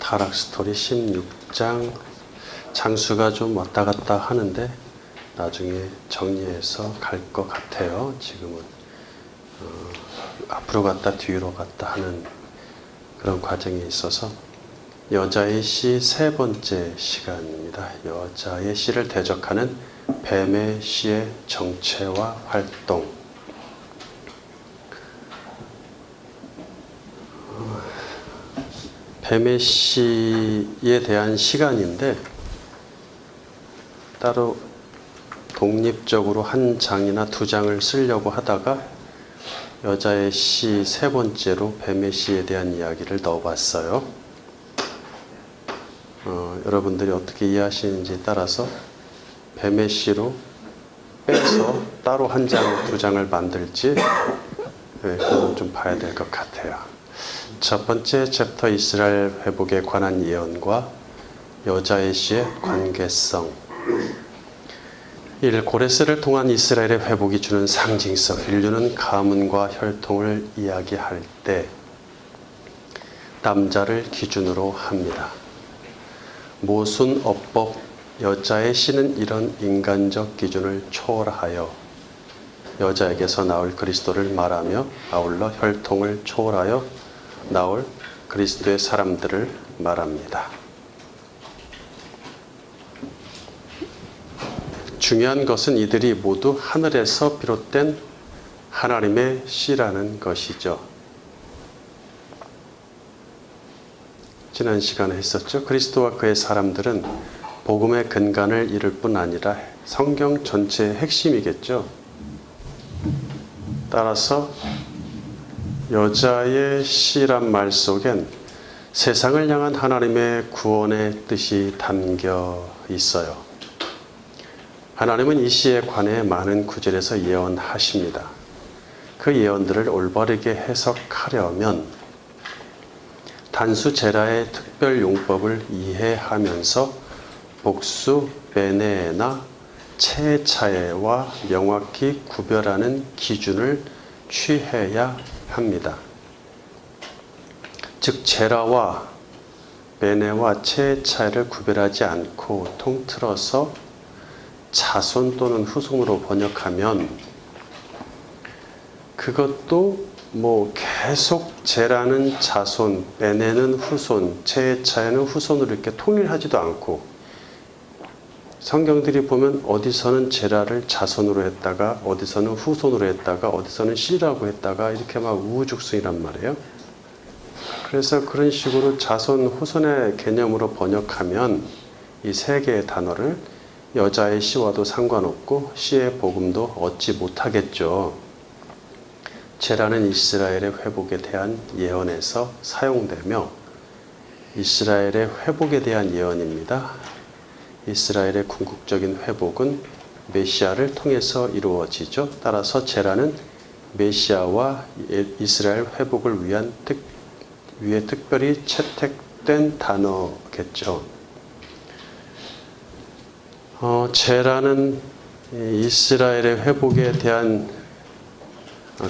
타락 스토리 16장 장수가 좀 왔다 갔다 하는데 나중에 정리해서 갈 것 같아요. 지금은 앞으로 갔다 뒤로 갔다 하는 그런 과정에 있어서 여자의 시 세 번째 시간입니다. 여자의 시를 대적하는 뱀의 시의 정체와 활동. 뱀의 시에 대한 시간인데 따로 독립적으로 한 장이나 두 장을 쓰려고 하다가 여자의 시 세 번째로 뱀의 시에 대한 이야기를 넣어봤어요. 여러분들이 어떻게 이해하시는지에 따라서 뱀의 시로 빼서 따로 한 장, 두 장을 만들지 그건 좀 봐야 될 것 같아요. 첫 번째 챕터 이스라엘 회복에 관한 예언과 여자의 시의 관계성. 1. 고레스를 통한 이스라엘의 회복이 주는 상징성. 인류는 가문과 혈통을 이야기할 때 남자를 기준으로 합니다. 모순 어법 여자의 시는 이런 인간적 기준을 초월하여 여자에게서 나올 그리스도를 말하며 아울러 혈통을 초월하여 나올 그리스도의 사람들을 말합니다. 중요한 것은 이들이 모두 하늘에서 비롯된 하나님의 씨라는 것이죠. 지난 시간에 했었죠. 그리스도와 그의 사람들은 복음의 근간을 이룰 뿐 아니라 성경 전체의 핵심이겠죠. 따라서 여자의 시란 말 속엔 세상을 향한 하나님의 구원의 뜻이 담겨 있어요. 하나님은 이 시에 관해 많은 구절에서 예언하십니다. 그 예언들을 올바르게 해석하려면 단수 제라의 특별 용법을 이해하면서 복수, 베네나, 체차에와 명확히 구별하는 기준을 취해야 합니다. 즉 제라와 베네와 체차를 구별하지 않고 통틀어서 자손 또는 후손으로 번역하면 그것도 계속 제라는 자손, 베네는 후손, 체차에는 후손으로 이렇게 통일하지도 않고 성경들이 보면 어디서는 제라를 자손으로 했다가 어디서는 후손으로 했다가 어디서는 씨라고 했다가 이렇게 막 우후죽순이란 말이에요. 그래서 그런 식으로 자손, 후손의 개념으로 번역하면 이 세 개의 단어를 여자의 씨와도 상관없고 씨의 복음도 얻지 못하겠죠. 제라는 이스라엘의 회복에 대한 예언에서 사용되며 이스라엘의 회복에 대한 예언입니다. 이스라엘의 궁극적인 회복은 메시아를 통해서 이루어지죠. 따라서 제라는 메시아와 이스라엘 회복을 위해 특별히 채택된 단어겠죠. 제라는 이스라엘의 회복에 대한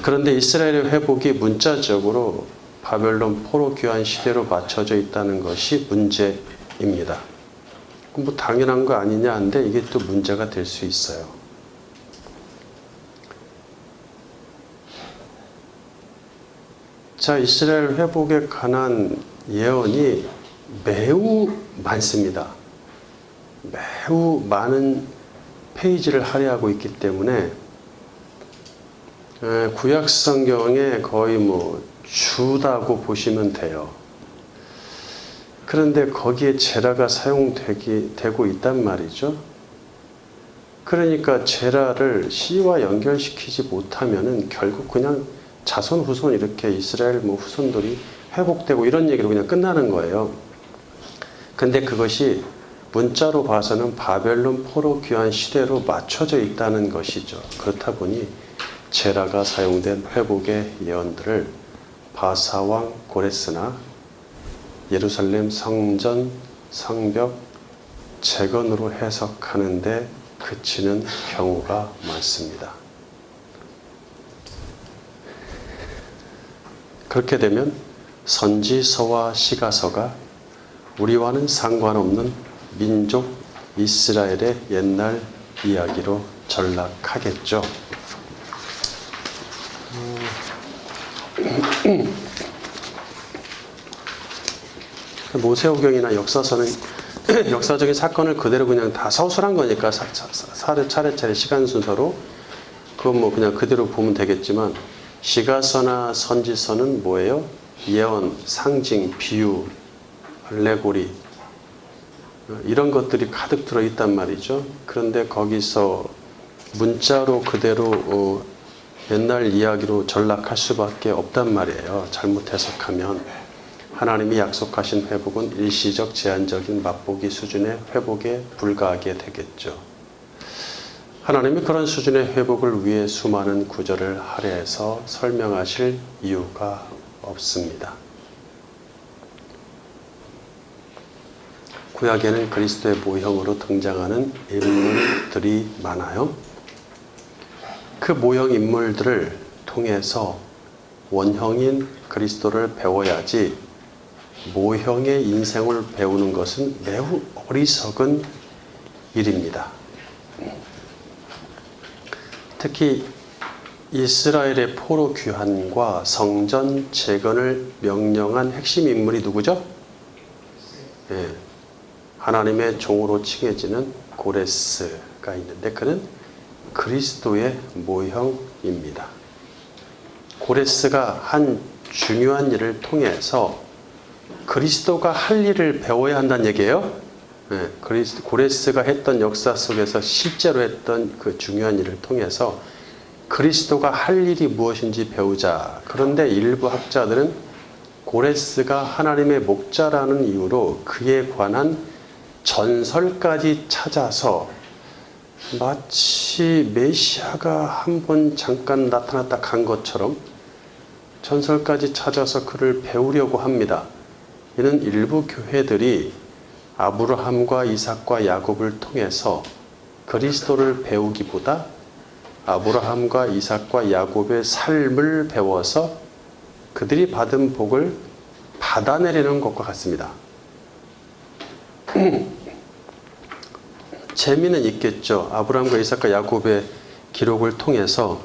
그런데 이스라엘의 회복이 문자적으로 바벨론 포로 귀환 시대로 맞춰져 있다는 것이 문제입니다. 당연한 거 아니냐 한데 이게 또 문제가 될 수 있어요. 자, 이스라엘 회복에 관한 예언이 매우 많습니다. 매우 많은 페이지를 할애하고 있기 때문에 구약 성경에 거의 주다고 보시면 돼요. 그런데 거기에 제라가 사용되고 있단 말이죠. 그러니까 제라를 씨와 연결시키지 못하면은 결국 그냥 자손 후손 이렇게 이스라엘 후손들이 회복되고 이런 얘기로 그냥 끝나는 거예요. 근데 그것이 문자로 봐서는 바벨론 포로 귀환 시대로 맞춰져 있다는 것이죠. 그렇다 보니 제라가 사용된 회복의 예언들을 바사왕 고레스나 예루살렘 성전, 성벽, 재건으로 해석하는데 그치는 경우가 많습니다. 그렇게 되면 선지서와 시가서가 우리와는 상관없는 민족 이스라엘의 옛날 이야기로 전락하겠죠. 모세오경이나 역사서는 역사적인 사건을 그대로 그냥 다 서술한 거니까 차례차례 시간 순서로 그건 뭐 그냥 그대로 보면 되겠지만, 시가서나 선지서는 뭐예요? 예언, 상징, 비유, 알레고리 이런 것들이 가득 들어있단 말이죠. 그런데 거기서 문자로 그대로 옛날 이야기로 전락할 수밖에 없단 말이에요. 잘못 해석하면. 하나님이 약속하신 회복은 일시적 제한적인 맛보기 수준의 회복에 불과하게 되겠죠. 하나님이 그런 수준의 회복을 위해 수많은 구절을 할애해서 설명하실 이유가 없습니다. 구약에는 그리스도의 모형으로 등장하는 인물들이 많아요. 그 모형 인물들을 통해서 원형인 그리스도를 배워야지, 모형의 인생을 배우는 것은 매우 어리석은 일입니다. 특히 이스라엘의 포로 귀환과 성전 재건을 명령한 핵심 인물이 누구죠? 예, 하나님의 종으로 칭해지는 고레스가 있는데, 그는 그리스도의 모형입니다. 고레스가 한 중요한 일을 통해서 그리스도가 할 일을 배워야 한다는 얘기예요. 네, 고레스가 했던 역사 속에서 실제로 했던 그 중요한 일을 통해서 그리스도가 할 일이 무엇인지 배우자. 그런데 일부 학자들은 고레스가 하나님의 목자라는 이유로 그에 관한 전설까지 찾아서 마치 메시아가 한 번 잠깐 나타났다 간 것처럼 전설까지 찾아서 그를 배우려고 합니다. 이는 일부 교회들이 아브라함과 이삭과 야곱을 통해서 그리스도를 배우기보다 아브라함과 이삭과 야곱의 삶을 배워서 그들이 받은 복을 받아내려는 것과 같습니다. 재미는 있겠죠. 아브라함과 이삭과 야곱의 기록을 통해서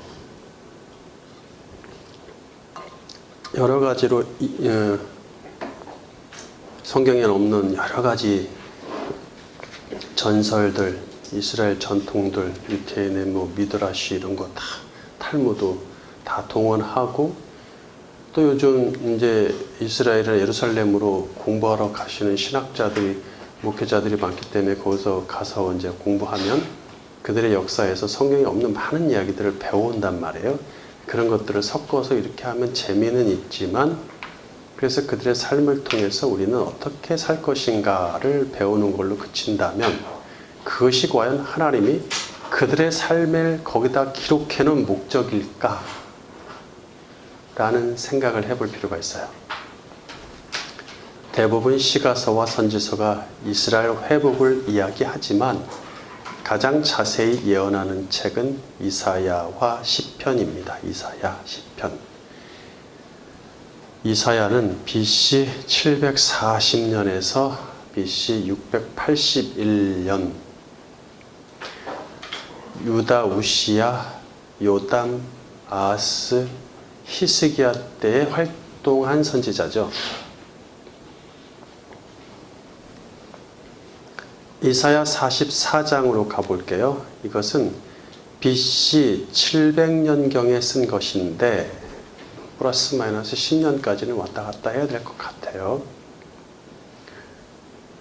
여러 가지로 성경에는 없는 여러 가지 전설들, 이스라엘 전통들, 유태인의 미드라시 이런 거 다, 탈무드 다 동원하고, 또 요즘 이제 이스라엘이나 예루살렘으로 공부하러 가시는 신학자들이, 목회자들이 많기 때문에 거기서 가서 이제 공부하면 그들의 역사에서 성경에 없는 많은 이야기들을 배워온단 말이에요. 그런 것들을 섞어서 이렇게 하면 재미는 있지만, 그래서 그들의 삶을 통해서 우리는 어떻게 살 것인가를 배우는 걸로 그친다면, 그것이 과연 하나님이 그들의 삶을 거기다 기록해 놓은 목적일까? 라는 생각을 해볼 필요가 있어요. 대부분 시가서와 선지서가 이스라엘 회복을 이야기하지만 가장 자세히 예언하는 책은 이사야와 시편입니다. 이사야, 시편. 이사야는 BC 740년에서 BC 681년 유다 우시야, 요담, 아하스, 히스기야 때에 활동한 선지자죠. 이사야 44장으로 가볼게요. 이것은 BC 700년경에 쓴 것인데 플러스 마이너스 10년까지는 왔다 갔다 해야 될 것 같아요.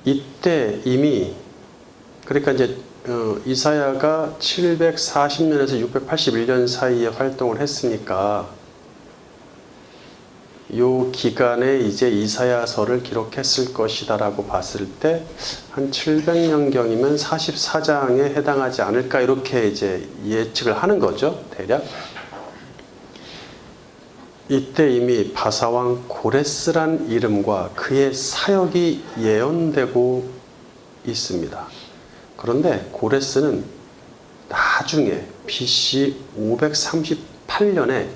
이때 이미, 그러니까 이제 이사야가 740년에서 681년 사이에 활동을 했으니까 요 기간에 이제 이사야서를 기록했을 것이다라고 봤을 때 한 700년경이면 44장에 해당하지 않을까, 이렇게 이제 예측을 하는 거죠, 대략. 이때 이미 바사왕 고레스란 이름과 그의 사역이 예언되고 있습니다. 그런데 고레스는 나중에 BC 538년에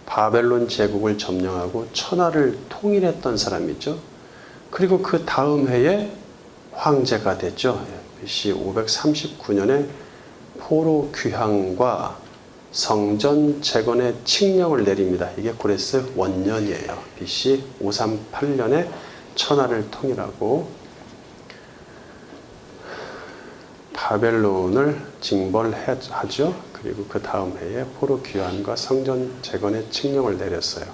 바벨론 제국을 점령하고 천하를 통일했던 사람이죠. 그리고 그 다음 해에 황제가 됐죠. BC 539년에 포로 귀향과 성전 재건의 칙령을 내립니다. 이게 고레스 원년이에요. BC 538년에 천하를 통일하고 바벨론을 징벌하죠. 그리고 그 다음 해에 포로 귀환과 성전 재건의 칙령을 내렸어요.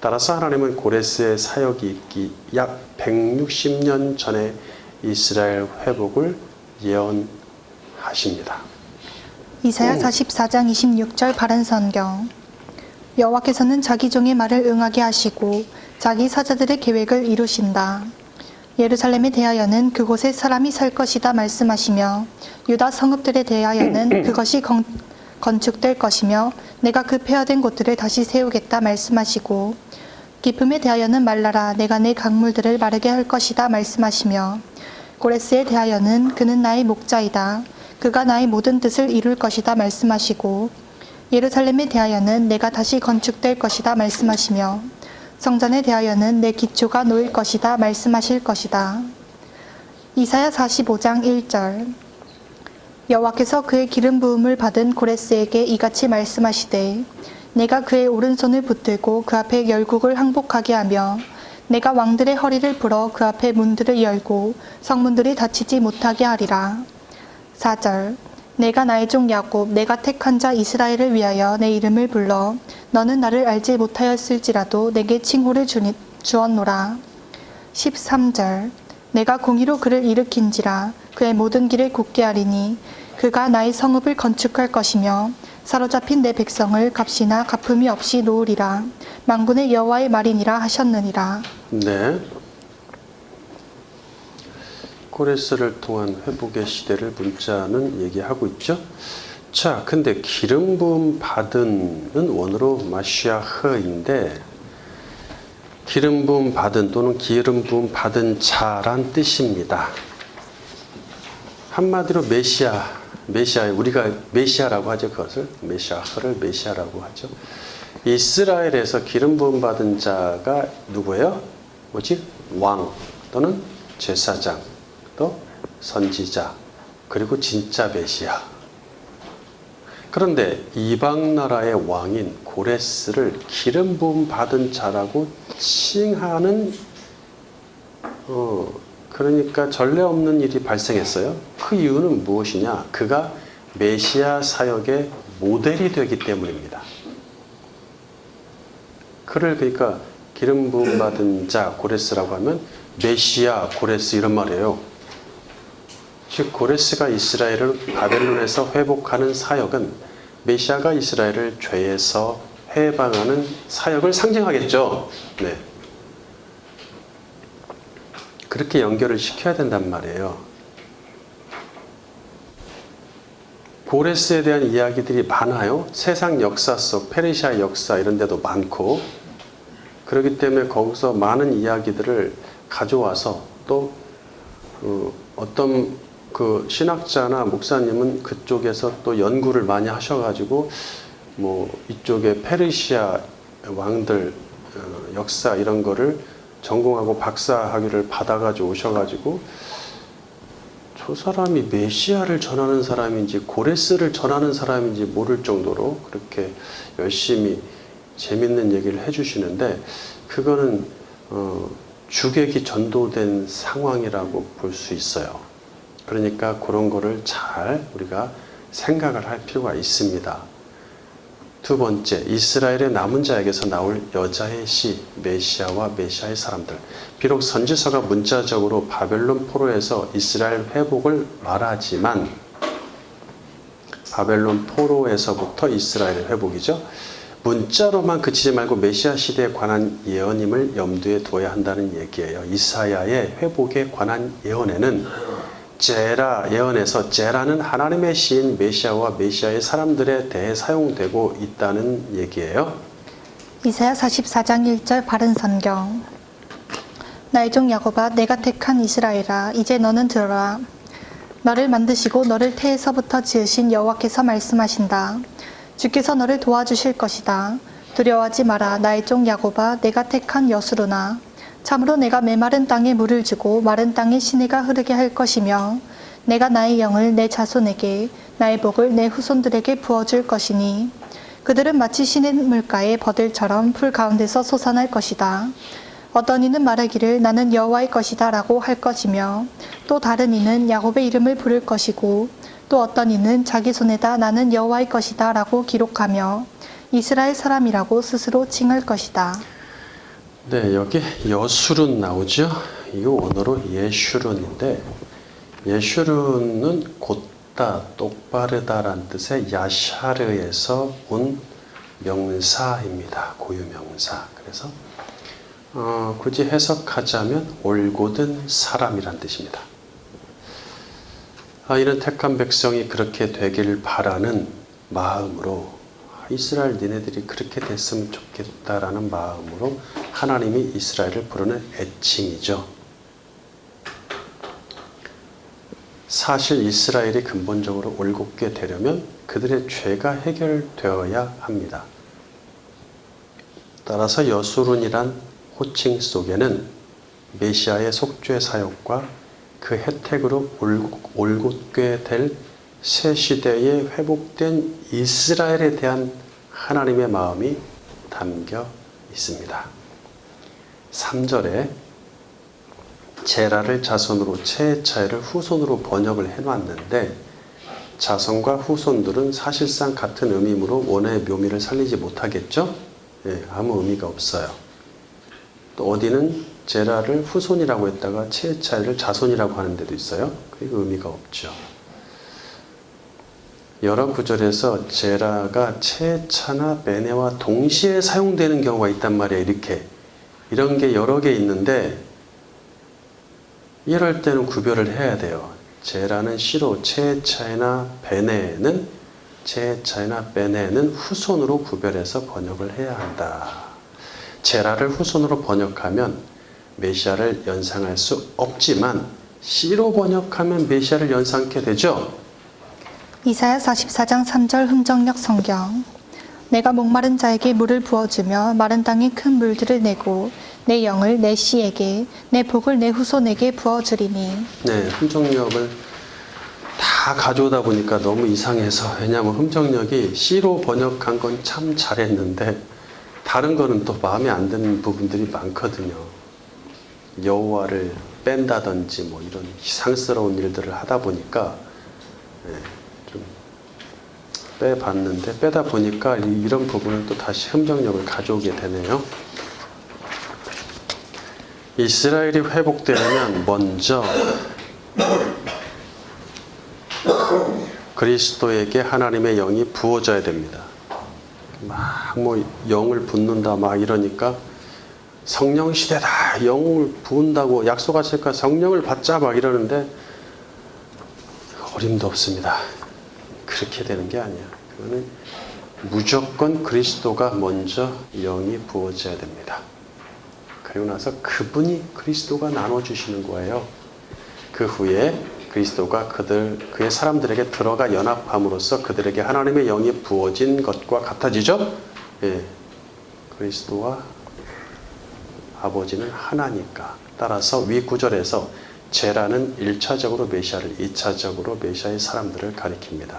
따라서 하나님은 고레스의 사역이 있기 약 160년 전에 이스라엘 회복을 예언하십니다. 이사야 44장 26절 바른 성경. 여호와께서는 자기 종의 말을 응하게 하시고 자기 사자들의 계획을 이루신다. 예루살렘에 대하여는 그곳에 사람이 살 것이다 말씀하시며 유다 성읍들에 대하여는 그것이 건축될 것이며 내가 그 폐허된 곳들을 다시 세우겠다 말씀하시고 기쁨에 대하여는 말라라 내가 내 강물들을 마르게 할 것이다 말씀하시며 고레스에 대하여는 그는 나의 목자이다 그가 나의 모든 뜻을 이룰 것이다 말씀하시고 예루살렘에 대하여는 내가 다시 건축될 것이다 말씀하시며 성전에 대하여는 내 기초가 놓일 것이다 말씀하실 것이다. 이사야 45장 1절. 여호와께서 그의 기름 부음을 받은 고레스에게 이같이 말씀하시되 내가 그의 오른손을 붙들고 그 앞에 열국을 항복하게 하며 내가 왕들의 허리를 풀어 그 앞에 문들을 열고 성문들이 닫히지 못하게 하리라. 4절. 내가 나의 종 야곱 내가 택한 자 이스라엘을 위하여 내 이름을 불러 너는 나를 알지 못하였을지라도 내게 칭호를 주었노라. 13절. 내가 공의로 그를 일으킨지라 그의 모든 길을 굳게 하리니 그가 나의 성읍을 건축할 것이며 사로잡힌 내 백성을 값이나 갚음이 없이 놓으리라. 만군의 여호와의 말이니라 하셨느니라. 네. 고레스를 통한 회복의 시대를 문자는 얘기하고 있죠. 자, 근데 기름 부음 받은은 원어로 마시아흐인데 기름 부음 받은 또는 기름 부음 받은 자란 뜻입니다. 한마디로 메시아 우리가 메시아라고 하죠. 그것을 메시아흐를 메시아라고 하죠. 이스라엘에서 기름 부음 받은 자가 누구예요? 뭐지? 왕 또는 제사장 또 선지자 그리고 진짜 메시아. 그런데 이방 나라의 왕인 고레스를 기름 부음 받은 자라고 칭하는 그러니까 전례 없는 일이 발생했어요. 그 이유는 무엇이냐? 그가 메시아 사역의 모델이 되기 때문입니다. 그를 그러니까 기름 부음 받은 자 고레스라고 하면 메시아 고레스 이런 말이에요. 즉 고레스가 이스라엘을 바벨론에서 회복하는 사역은 메시아가 이스라엘을 죄에서 해방하는 사역을 상징하겠죠. 네. 그렇게 연결을 시켜야 된단 말이에요. 고레스에 대한 이야기들이 많아요. 세상 역사 속 페르시아 역사 이런 데도 많고 그렇기 때문에 거기서 많은 이야기들을 가져와서 또 어떤 그 신학자나 목사님은 그쪽에서 또 연구를 많이 하셔가지고 뭐 이쪽에 페르시아 왕들 역사 이런 거를 전공하고 박사학위를 받아가지고 오셔가지고 저 사람이 메시아를 전하는 사람인지 고레스를 전하는 사람인지 모를 정도로 그렇게 열심히 재밌는 얘기를 해주시는데 그거는 주객이 전도된 상황이라고 볼 수 있어요. 그러니까 그런 거를 잘 우리가 생각을 할 필요가 있습니다. 두 번째, 이스라엘의 남은 자에게서 나올 여자의 씨, 메시아와 메시아의 사람들. 비록 선지서가 문자적으로 바벨론 포로에서 이스라엘 회복을 말하지만 바벨론 포로에서부터 이스라엘 회복이죠. 문자로만 그치지 말고 메시아 시대에 관한 예언임을 염두에 둬야 한다는 얘기예요. 이사야의 회복에 관한 예언에는 제라 예언에서 제라는 하나님의 시인 메시아와 메시아의 사람들에 대해 사용되고 있다는 얘기예요. 이사야 44장 1절 바른 성경. 나의 종 야곱아 내가 택한 이스라엘아 이제 너는 들어라. 너를 만드시고 너를 태에서부터 지으신 여호와께서 말씀하신다. 주께서 너를 도와주실 것이다. 두려워하지 마라 나의 종 야곱아 내가 택한 여수로나 참으로 내가 메마른 땅에 물을 주고 마른 땅에 시내가 흐르게 할 것이며 내가 나의 영을 내 자손에게 나의 복을 내 후손들에게 부어줄 것이니 그들은 마치 시냇물가의 버들처럼 풀 가운데서 솟아날 것이다. 어떤 이는 말하기를 나는 여호와의 것이다 라고 할 것이며 또 다른 이는 야곱의 이름을 부를 것이고 또 어떤 이는 자기 손에다 나는 여호와의 것이다 라고 기록하며 이스라엘 사람이라고 스스로 칭할 것이다. 네, 여기 여술은 나오죠. 이거 원어로 예슈룬인데 예슈룬은 곧다, 똑바르다란 뜻의 야샤르에서 온 명사입니다. 고유 명사. 그래서 굳이 해석하자면 올곧은 사람이란 뜻입니다. 이런 택한 백성이 그렇게 되길 바라는 마음으로 이스라엘 니네들이 그렇게 됐으면 좋겠다라는 마음으로 하나님이 이스라엘을 부르는 애칭이죠. 사실 이스라엘이 근본적으로 올곧게 되려면 그들의 죄가 해결되어야 합니다. 따라서 여수룬이란 호칭 속에는 메시아의 속죄 사역과 그 혜택으로 올곧게 될 새 시대에 회복된 이스라엘에 대한 하나님의 마음이 담겨 있습니다. 3절에 제라를 자손으로 체차이를 후손으로 번역을 해놨는데 자손과 후손들은 사실상 같은 의미로 원어의 묘미를 살리지 못하겠죠? 예, 아무 의미가 없어요. 또 어디는 제라를 후손이라고 했다가 체차이를 자손이라고 하는 데도 있어요. 그게 의미가 없죠. 여러 구절에서 제라가 체차나 베네와 동시에 사용되는 경우가 있단 말이에요. 이런 게 여러 개 있는데 이럴 때는 구별을 해야 돼요. 제라는 시로, 체차이나 베네는 후손으로 구별해서 번역을 해야 한다. 제라를 후손으로 번역하면 메시아를 연상할 수 없지만 시로 번역하면 메시아를 연상케 되죠. 이사야 44장 3절 흥정역 성경. 내가 목마른 자에게 물을 부어주며 마른 땅에 큰 물들을 내고 내 영을 내 씨에게 내 복을 내 후손에게 부어주리니. 네, 흥정역을 다 가져오다 보니까 너무 이상해서 왜냐하면 흥정역이 시로 번역한 건 참 잘했는데 다른 거는 또 마음에 안 드는 부분들이 많거든요. 여호와를 뺀다든지 뭐 이런 이상스러운 일들을 하다 보니까 좀 빼봤는데 빼다 보니까 이런 부분을 또 다시 흥정역을 가져오게 되네요. 이스라엘이 회복되려면 먼저 그리스도에게 하나님의 영이 부어져야 됩니다. 막 뭐 영을 붓는다 막 이러니까 성령 시대다, 영을 부은다고 약속하실까, 성령을 받자 막 이러는데 어림도 없습니다. 그렇게 되는 게 아니야. 그거는 무조건 그리스도가 먼저 영이 부어져야 됩니다. 그리고 나서 그분이 그리스도가 나눠주시는 거예요. 그 후에 그리스도가 그의 사람들에게 들어가 연합함으로써 그들에게 하나님의 영이 부어진 것과 같아지죠. 예, 그리스도와 아버지는 하나니까. 따라서 위 구절에서 제라는 1차적으로 메시아를, 2차적으로 메시아의 사람들을 가리킵니다.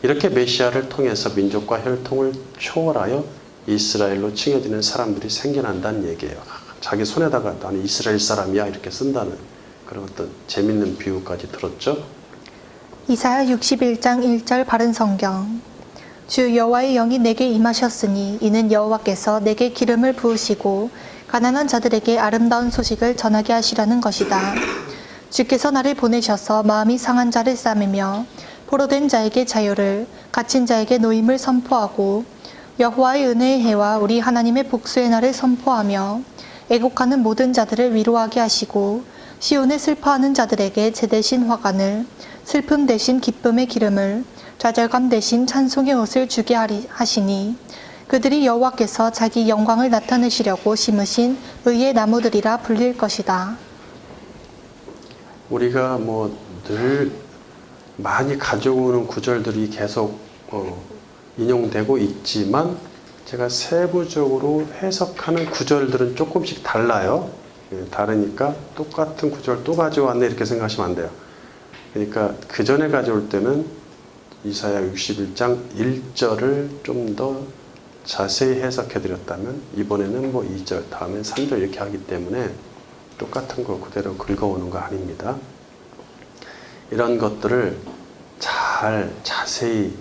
이렇게 메시아를 통해서 민족과 혈통을 초월하여 이스라엘로 칭해지는 사람들이 생겨난다는 얘기예요. 자기 손에다가 나는 이스라엘 사람이야 이렇게 쓴다는 그런 어떤 재밌는 비유까지 들었죠. 이사야 61장 1절 바른 성경. 주 여호와의 영이 내게 임하셨으니 이는 여호와께서 내게 기름을 부으시고 가난한 자들에게 아름다운 소식을 전하게 하시라는 것이다. 주께서 나를 보내셔서 마음이 상한 자를 싸매며 포로된 자에게 자유를, 갇힌 자에게 노임을 선포하고 여호와의 은혜의 해와 우리 하나님의 복수의 날을 선포하며 애곡하는 모든 자들을 위로하게 하시고 시온에 슬퍼하는 자들에게 제 대신 화관을, 슬픔 대신 기쁨의 기름을, 좌절감 대신 찬송의 옷을 주게 하시니 그들이 여호와께서 자기 영광을 나타내시려고 심으신 의의 나무들이라 불릴 것이다. 우리가 뭐 늘 많이 가져오는 구절들이 계속 인용되고 있지만 제가 세부적으로 해석하는 구절들은 조금씩 달라요. 다르니까 똑같은 구절 또 가져왔네 이렇게 생각하시면 안 돼요. 그러니까 그 전에 가져올 때는 이사야 61장 1절을 좀 더 자세히 해석해 드렸다면 이번에는 뭐 2절, 다음엔 3절 이렇게 하기 때문에 똑같은 거 그대로 긁어오는 거 아닙니다. 이런 것들을 잘 자세히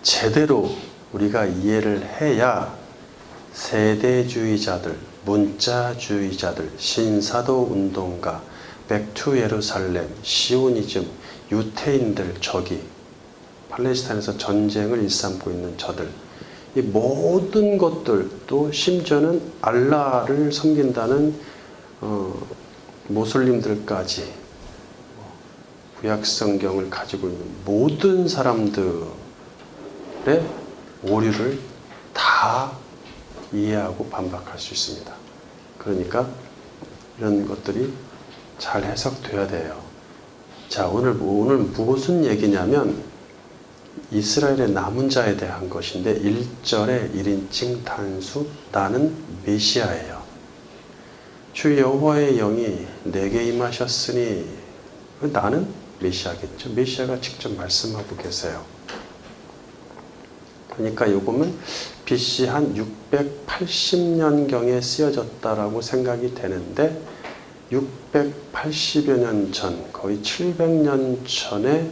제대로 우리가 이해를 해야 세대주의자들, 문자주의자들, 신사도 운동가, 백투 예루살렘, 시오니즘, 유태인들 저기 팔레스타인에서 전쟁을 일삼고 있는 저들 이 모든 것들 또 심지어는 알라를 섬긴다는 모슬림들까지 구약 성경을 가지고 있는 모든 사람들의 오류를 다 이해하고 반박할 수 있습니다. 그러니까 이런 것들이 잘 해석돼야 돼요. 자, 오늘 무슨 얘기냐면 이스라엘의 남은 자에 대한 것인데 1절의 1인칭 단수 나는 메시아예요. 주 여호와의 영이 내게 임하셨으니 나는 메시아겠죠. 메시아가 직접 말씀하고 계세요. 그러니까 요금은 BC 한 680년경에 쓰여졌다라고 생각이 되는데 680여 년 전, 거의 700년 전에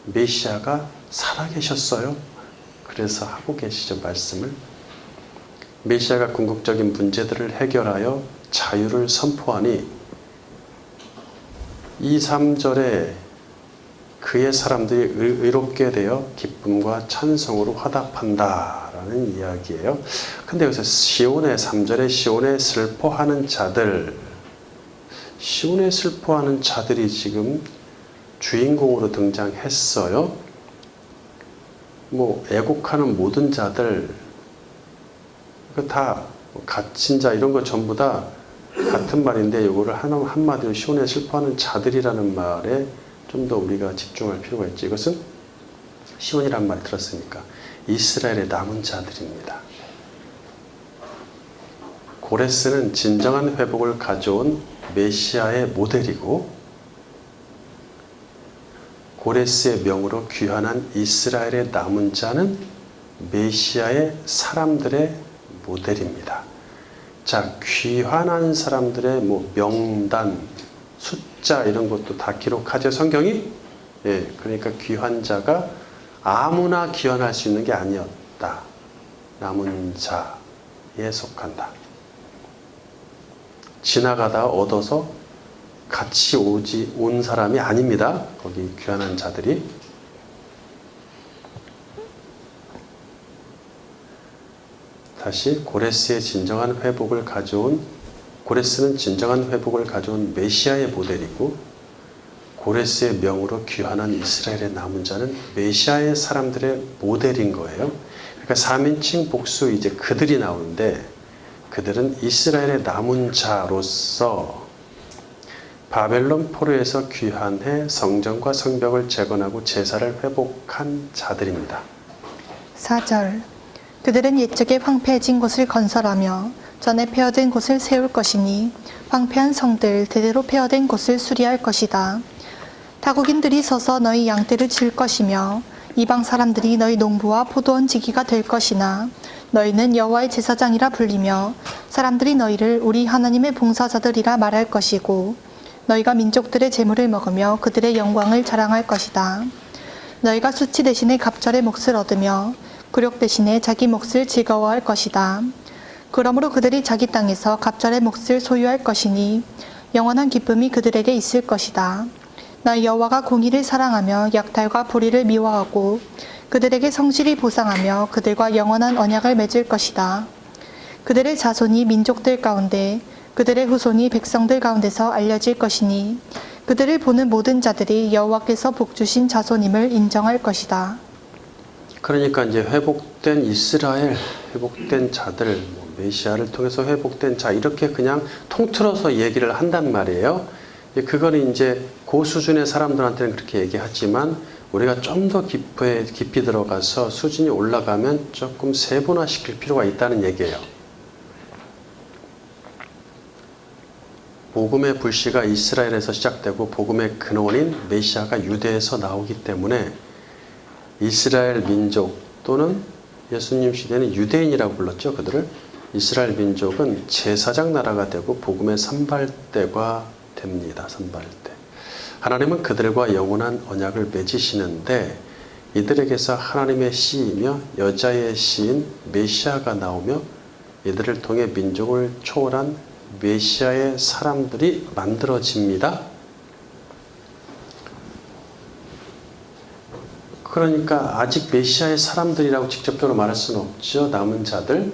메시아가 살아계셨어요. 그래서 하고 계시죠, 말씀을. 메시아가 궁극적인 문제들을 해결하여 자유를 선포하니 2, 3절에 그의 사람들이 의롭게 되어 기쁨과 찬송으로 화답한다라는 이야기예요. 근데 여기서 시온의 3절에 시온에 슬퍼하는 자들, 시온에 슬퍼하는 자들이 지금 주인공으로 등장했어요. 뭐 애곡하는 모든 자들, 다 갇힌 자 이런 거 전부 다 같은 말인데 이거를 한마디로 시온에 슬퍼하는 자들이라는 말에 좀 더 우리가 집중할 필요가 있죠. 이것은 시온이란 말 들었으니까 이스라엘의 남은 자들입니다. 고레스는 진정한 회복을 가져온 메시아의 모델이고 고레스의 명으로 귀환한 이스라엘의 남은 자는 메시아의 사람들의 모델입니다. 자, 귀환한 사람들의 뭐 명단, 숫자 이런 것도 다 기록하죠, 성경이? 예, 그러니까 귀환자가 아무나 귀환할 수 있는 게 아니었다. 남은 자에 속한다. 지나가다 얻어서 같이 온 사람이 아닙니다. 거기 귀환한 자들이. 다시 고레스의 진정한 회복을 가져온 고레스는 진정한 회복을 가져온 메시아의 모델이고 고레스의 명으로 귀환한 이스라엘의 남은 자는 메시아의 사람들의 모델인 거예요. 그러니까 3인칭 복수 이제 그들이 나오는데 그들은 이스라엘의 남은 자로서 바벨론 포로에서 귀환해 성전과 성벽을 재건하고 제사를 회복한 자들입니다. 4절 그들은 옛적에 황폐해진 곳을 건설하며 전에 폐허된 곳을 세울 것이니 황폐한 성들 대대로 폐허된 곳을 수리할 것이다. 타국인들이 서서 너희 양떼를 칠 것이며 이방 사람들이 너희 농부와 포도원 지기가 될 것이나 너희는 여호와의 제사장이라 불리며 사람들이 너희를 우리 하나님의 봉사자들이라 말할 것이고 너희가 민족들의 재물을 먹으며 그들의 영광을 자랑할 것이다. 너희가 수치 대신에 갑절의 몫을 얻으며 굴욕 대신에 자기 몫을 즐거워할 것이다. 그러므로 그들이 자기 땅에서 갑절의 몫을 소유할 것이니 영원한 기쁨이 그들에게 있을 것이다. 나 여호와가 공의를 사랑하며 약탈과 불의를 미워하고 그들에게 성실히 보상하며 그들과 영원한 언약을 맺을 것이다. 그들의 자손이 민족들 가운데 그들의 후손이 백성들 가운데서 알려질 것이니 그들을 보는 모든 자들이 여호와께서 복주신 자손임을 인정할 것이다. 그러니까 이제 회복된 이스라엘, 회복된 자들, 메시아를 통해서 회복된 자 이렇게 그냥 통틀어서 얘기를 한단 말이에요. 그거는 이제 그 수준의 사람들한테는 그렇게 얘기하지만 우리가 좀 더 깊이 들어가서 수준이 올라가면 조금 세분화시킬 필요가 있다는 얘기예요. 복음의 불씨가 이스라엘에서 시작되고 복음의 근원인 메시아가 유대에서 나오기 때문에 이스라엘 민족 또는 예수님 시대는 유대인이라고 불렀죠. 그들을. 이스라엘 민족은 제사장 나라가 되고 복음의 선발대가 됩니다. 선발대. 하나님은 그들과 영원한 언약을 맺으시는데 이들에게서 하나님의 씨이며 여자의 씨인 메시아가 나오며 이들을 통해 민족을 초월한 메시아의 사람들이 만들어집니다. 그러니까 아직 메시아의 사람들이라고 직접적으로 말할 수는 없죠. 남은 자들,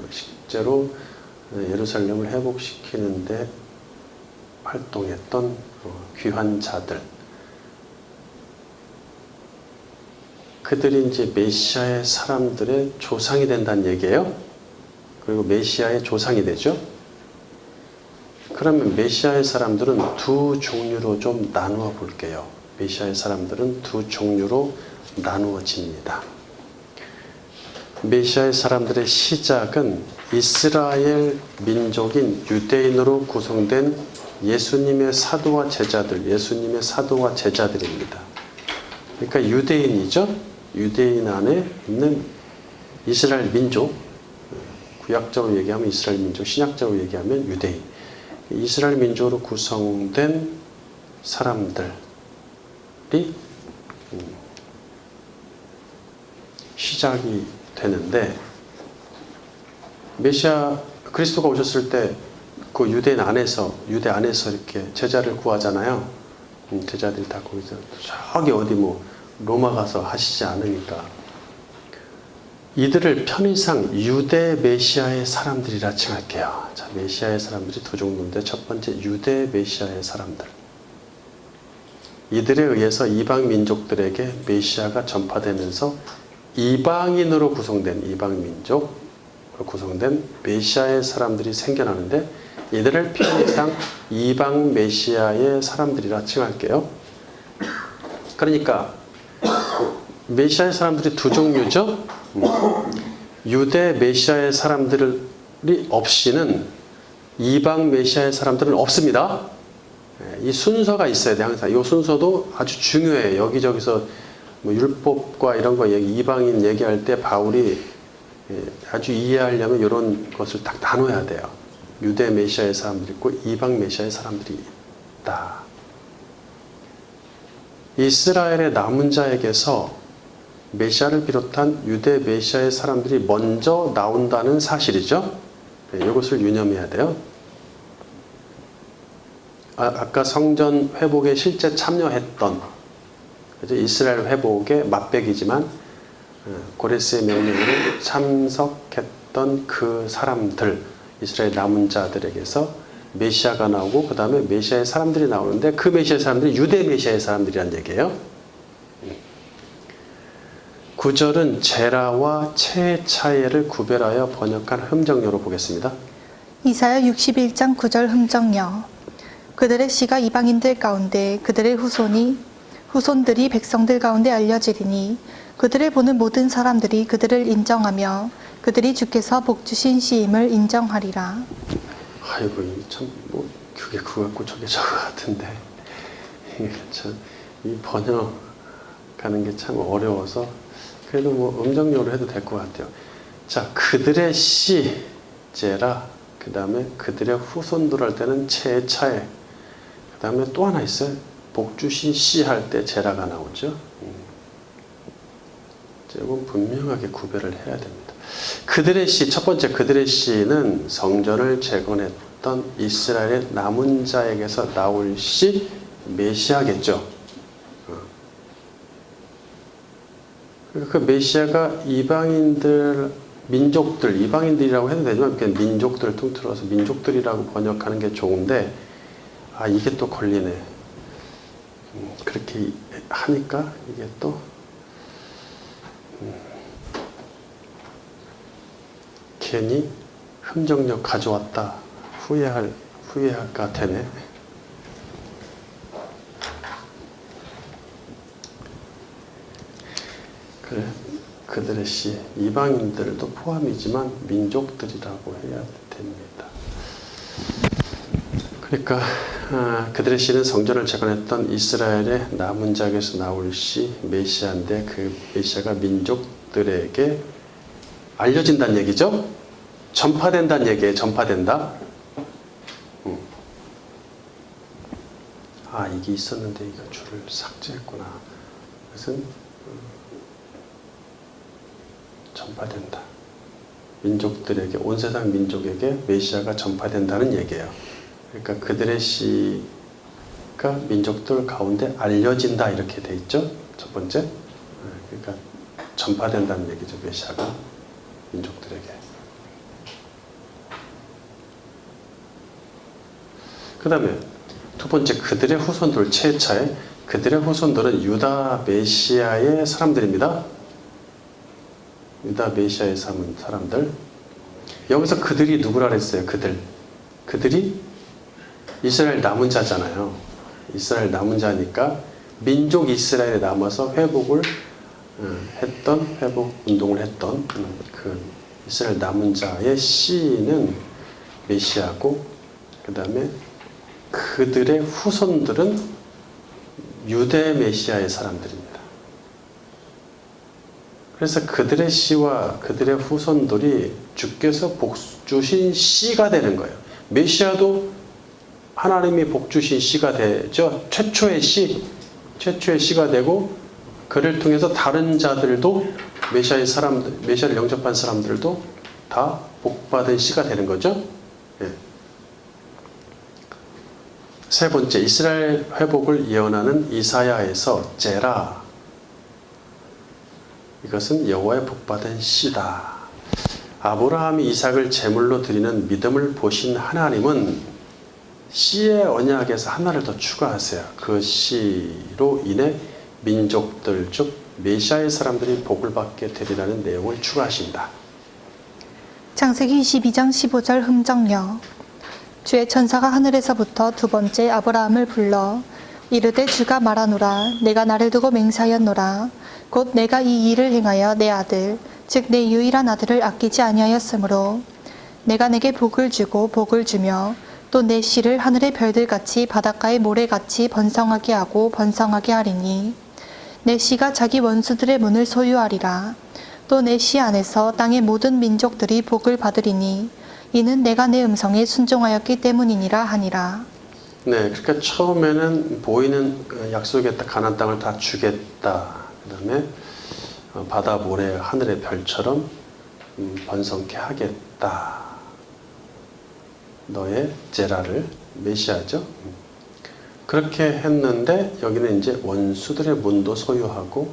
실제로 예루살렘을 회복시키는데 활동했던 귀한 자들, 그들이 이제 메시아의 사람들의 조상이 된다는 얘기예요. 그리고 메시아의 조상이 되죠. 그러면 메시아의 사람들은 두 종류로 좀 나누어 볼게요. 메시아의 사람들은 두 종류로 나누어집니다. 메시아의 사람들의 시작은 이스라엘 민족인 유대인으로 구성된 예수님의 사도와 제자들입니다. 그러니까 유대인이죠. 유대인 안에 있는 이스라엘 민족, 구약적으로 얘기하면 이스라엘 민족, 신약적으로 얘기하면 유대인. 이스라엘 민족으로 구성된 사람들이 시작이 되는데, 메시아 그리스도가 오셨을 때 그 유대 안에서 이렇게 제자를 구하잖아요. 제자들이 다 거기서 저기 어디 뭐 로마 가서 하시지 않으니까 이들을 편의상 유대 메시아의 사람들이라 칭할게요. 자, 메시아의 사람들이 두 종류인데 첫 번째 유대 메시아의 사람들. 이들에 의해서 이방 민족들에게 메시아가 전파되면서 이방인으로 구성된 이방 민족으로 구성된 메시아의 사람들이 생겨나는데 이들을 편의상 이방 메시아의 사람들이라 칭할게요. 그러니까 메시아의 사람들이 두 종류죠. 유대 메시아의 사람들이 없이는 이방 메시아의 사람들은 없습니다. 이 순서가 있어야 돼. 항상 이 순서도 아주 중요해요. 여기저기서 뭐 율법과 이런 거 이방인 얘기할 때 바울이 아주 이해하려면 이런 것을 딱 나눠야 돼요. 유대 메시아의 사람들이 있고 이방 메시아의 사람들이 있다. 이스라엘의 남은 자에게서 메시아를 비롯한 유대 메시아의 사람들이 먼저 나온다는 사실이죠. 이것을 유념해야 돼요. 아까 성전 회복에 실제 참여했던, 이스라엘 회복의 맛배기지만 고레스의 명령으로 참석했던 그 사람들, 이스라엘 남은 자들에게서 메시아가 나오고 그 다음에 메시아의 사람들이 나오는데 그 메시아의 사람들이 유대 메시아의 사람들이란 얘기예요. 9절은 제라와 체차예를 구별하여 번역한 흠정료로 보겠습니다. 이사야 61장 9절 흠정여. 그들의 씨가 이방인들 가운데 그들의 후손들이 백성들 가운데 알려지리니 그들을 보는 모든 사람들이 그들을 인정하며 그들이 주께서 복 주신 씨임을 인정하리라. 아이고, 참, 그게 그거 같고 저게 저거 같은데. 이게 참, 이 번역하는 게 참 어려워서, 그래도 뭐 음정료로 해도 될 것 같아요. 자, 그들의 씨, 제라, 그 다음에 그들의 후손들 할 때는 체차에, 그 다음에 또 하나 있어요. 복 주신 씨 할 때 제라가 나오죠. 조금 분명하게 구별을 해야 됩니다. 그들의 씨, 첫 번째 그들의 씨는 성전을 재건했던 이스라엘의 남은 자에게서 나올 씨, 메시아겠죠. 그 메시아가 이방인들, 민족들, 이방인들이라고 해도 되지만 그냥 민족들을 통틀어서 민족들이라고 번역하는 게 좋은데, 이게 또 걸리네. 그렇게 하니까 이게 또 괜히 흠정력 가져왔다 후회할까 되네. 그래, 그들의 씨, 이방인들도 포함이지만 민족들이라고 해야 됩니다. 그러니까 그들의 씨는 성전을 재건했던 이스라엘의 남은 자에게서 나올 씨 메시아인데 그 메시아가 민족들에게 알려진다는 얘기죠. 전파된다는 얘기예요. 전파된다. 이게 있었는데 이거 줄을 삭제했구나. 그것은 전파된다. 민족들에게, 온 세상 민족에게 메시아가 전파된다는 얘기예요. 그러니까 그들의 씨가 민족들 가운데 알려진다 이렇게 돼 있죠. 첫 번째. 그러니까 전파된다는 얘기죠. 메시아가 민족들에게. 그 다음에 두 번째, 그들의 후손들 최차에 그들의 후손들은 유다 메시아의 사람들입니다. 유다 메시아의 사람들. 여기서 그들이 누구라 그랬어요? 그들이 이스라엘 남은 자잖아요. 이스라엘 남은 자니까 민족 이스라엘에 남아서 회복 운동을 했던 그 이스라엘 남은 자의 씨는 메시아고, 그 다음에 그들의 후손들은 유대 메시아의 사람들입니다. 그래서 그들의 씨와 그들의 후손들이 주께서 복 주신 씨가 되는 거예요. 메시아도 하나님이 복 주신 씨가 되죠. 최초의 씨가 되고, 그를 통해서 다른 자들도 메시아를 영접한 사람들도 다 복받은 씨가 되는 거죠. 예. 세 번째, 이스라엘 회복을 예언하는 이사야에서 제라, 이것은 여호와의 복받은 씨다. 아브라함이 이삭을 제물로 드리는 믿음을 보신 하나님은 씨의 언약에서 하나를 더 추가하세요. 그 씨로 인해 민족들 즉 메시아의 사람들이 복을 받게 되리라는 내용을 추가하신다. 창세기 22장 15절 흠정여. 주의 천사가 하늘에서부터 두 번째 아브라함을 불러 이르되 주가 말하노라. 내가 나를 두고 맹세하였노라. 곧 내가 이 일을 행하여 내 아들 즉 내 유일한 아들을 아끼지 아니하였으므로 내가 내게 복을 주고 복을 주며 또 내 씨를 하늘의 별들같이 바닷가의 모래같이 번성하게 하고 번성하게 하리니 내 씨가 자기 원수들의 문을 소유하리라. 또 내 씨 안에서 땅의 모든 민족들이 복을 받으리니 이는 내가 내 음성에 순종하였기 때문이니라 하니라. 네, 그러니까 처음에는 보이는 약속의 가나안 땅을 다 주겠다. 그다음에 바다 모래 하늘의 별처럼 번성케 하겠다. 너의 제라를, 메시아죠. 그렇게 했는데 여기는 이제 원수들의 문도 소유하고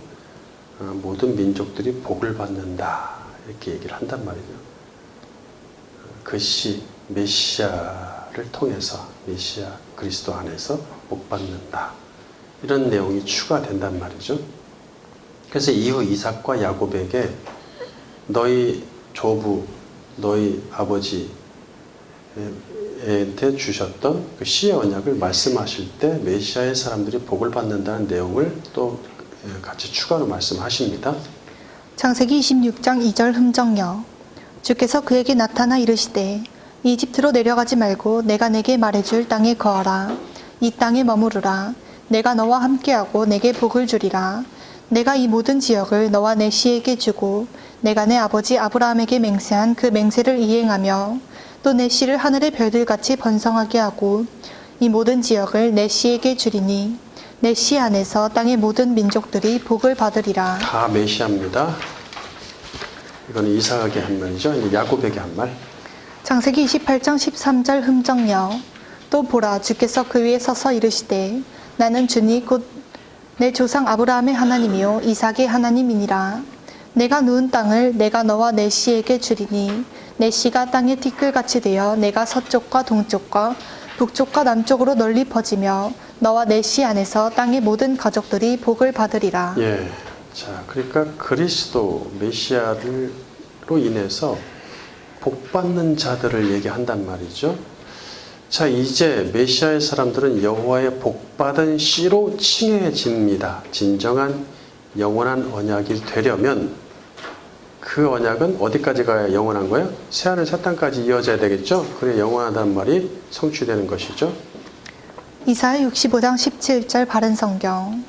모든 민족들이 복을 받는다 이렇게 얘기를 한단 말이죠. 그 씨 메시아를 통해서 메시아 그리스도 안에서 복 받는다 이런 내용이 추가된단 말이죠. 그래서 이후 이삭과 야곱에게 너희 조부 너희 아버지한테 주셨던 그 씨의 언약을 말씀하실 때 메시아의 사람들이 복을 받는다는 내용을 또 같이 추가로 말씀하십니다. 창세기 26장 2절 흠정여. 주께서 그에게 나타나 이르시되 이집트로 내려가지 말고 내가 내게 말해줄 땅에 거하라. 이 땅에 머무르라. 내가 너와 함께하고 내게 복을 주리라. 내가 이 모든 지역을 너와 내 씨에게 주고 내가 내 아버지 아브라함에게 맹세한 그 맹세를 이행하며 또 내 씨를 하늘의 별들같이 번성하게 하고 이 모든 지역을 내 씨에게 주리니 내 씨 안에서 땅의 모든 민족들이 복을 받으리라. 다 메시아입니다. 이거는 이삭에게 한 말이죠. 이제 야곱에게 한 말. 창세기 28장 13절 흠정여. 또 보라 주께서 그 위에 서서 이르시되 나는 주니 곧 내 조상 아브라함의 하나님이요 이삭의 하나님이니라. 내가 누운 땅을 내가 너와 내 씨에게 주리니 내 씨가 땅의 티끌같이 되어 내가 서쪽과 동쪽과 북쪽과 남쪽으로 널리 퍼지며 너와 내 씨 안에서 땅의 모든 가족들이 복을 받으리라. 예. 자, 그러니까 그리스도 메시아로 인해서 복받는 자들을 얘기한단 말이죠. 자, 이제 메시아의 사람들은 여호와의 복받은 씨로 칭해집니다. 진정한 영원한 언약이 되려면 그 언약은 어디까지 가야 영원한 거예요? 새하늘 새 땅까지 이어져야 되겠죠? 그래 영원하다는 말이 성취되는 것이죠. 이사야 65장 17절 바른 성경.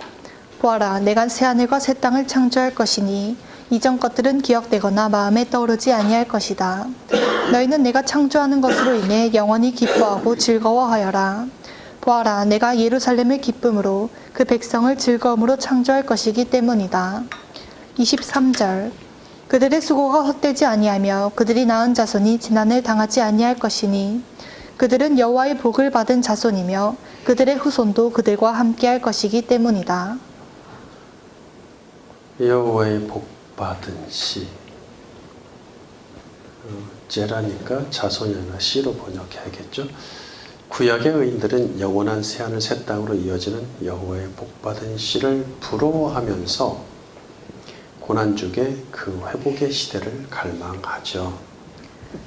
보아라, 내가 새하늘과 새 땅을 창조할 것이니 이전 것들은 기억되거나 마음에 떠오르지 아니할 것이다. 너희는 내가 창조하는 것으로 인해 영원히 기뻐하고 즐거워하여라. 보아라, 내가 예루살렘을 기쁨으로 그 백성을 즐거움으로 창조할 것이기 때문이다. 23절. 그들의 수고가 헛되지 아니하며 그들이 낳은 자손이 지난을 당하지 아니할 것이니 그들은 여호와의 복을 받은 자손이며 그들의 후손도 그들과 함께할 것이기 때문이다. 여호와의 복 받은 씨. 제라니까 자손이 아니라 씨로 번역해야겠죠. 구약의 의인들은 영원한 새하늘 새 땅으로 이어지는 여호와의 복 받은 씨를 부러워하면서 고난주의 그 회복의 시대를 갈망하죠.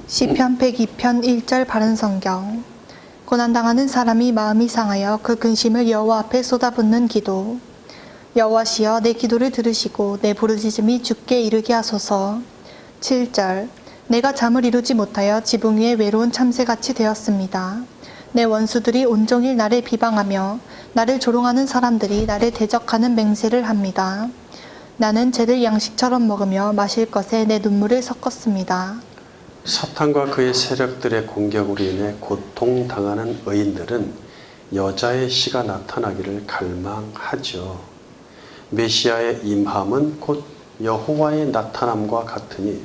시편 102편 1절 바른 성경. 고난당하는 사람이 마음이 상하여 그 근심을 여호와 앞에 쏟아붓는 기도. 여호와시여 내 기도를 들으시고 내 부르짖음이 주께 이르게 하소서. 7절. 내가 잠을 이루지 못하여 지붕 위에 외로운 참새같이 되었습니다. 내 원수들이 온종일 나를 비방하며 나를 조롱하는 사람들이 나를 대적하는 맹세를 합니다. 나는 쟤들 양식처럼 먹으며 마실 것에 내 눈물을 섞었습니다. 사탄과 그의 세력들의 공격으로 인해 고통당하는 의인들은 여자의 씨가 나타나기를 갈망하죠. 메시아의 임함은 곧 여호와의 나타남과 같으니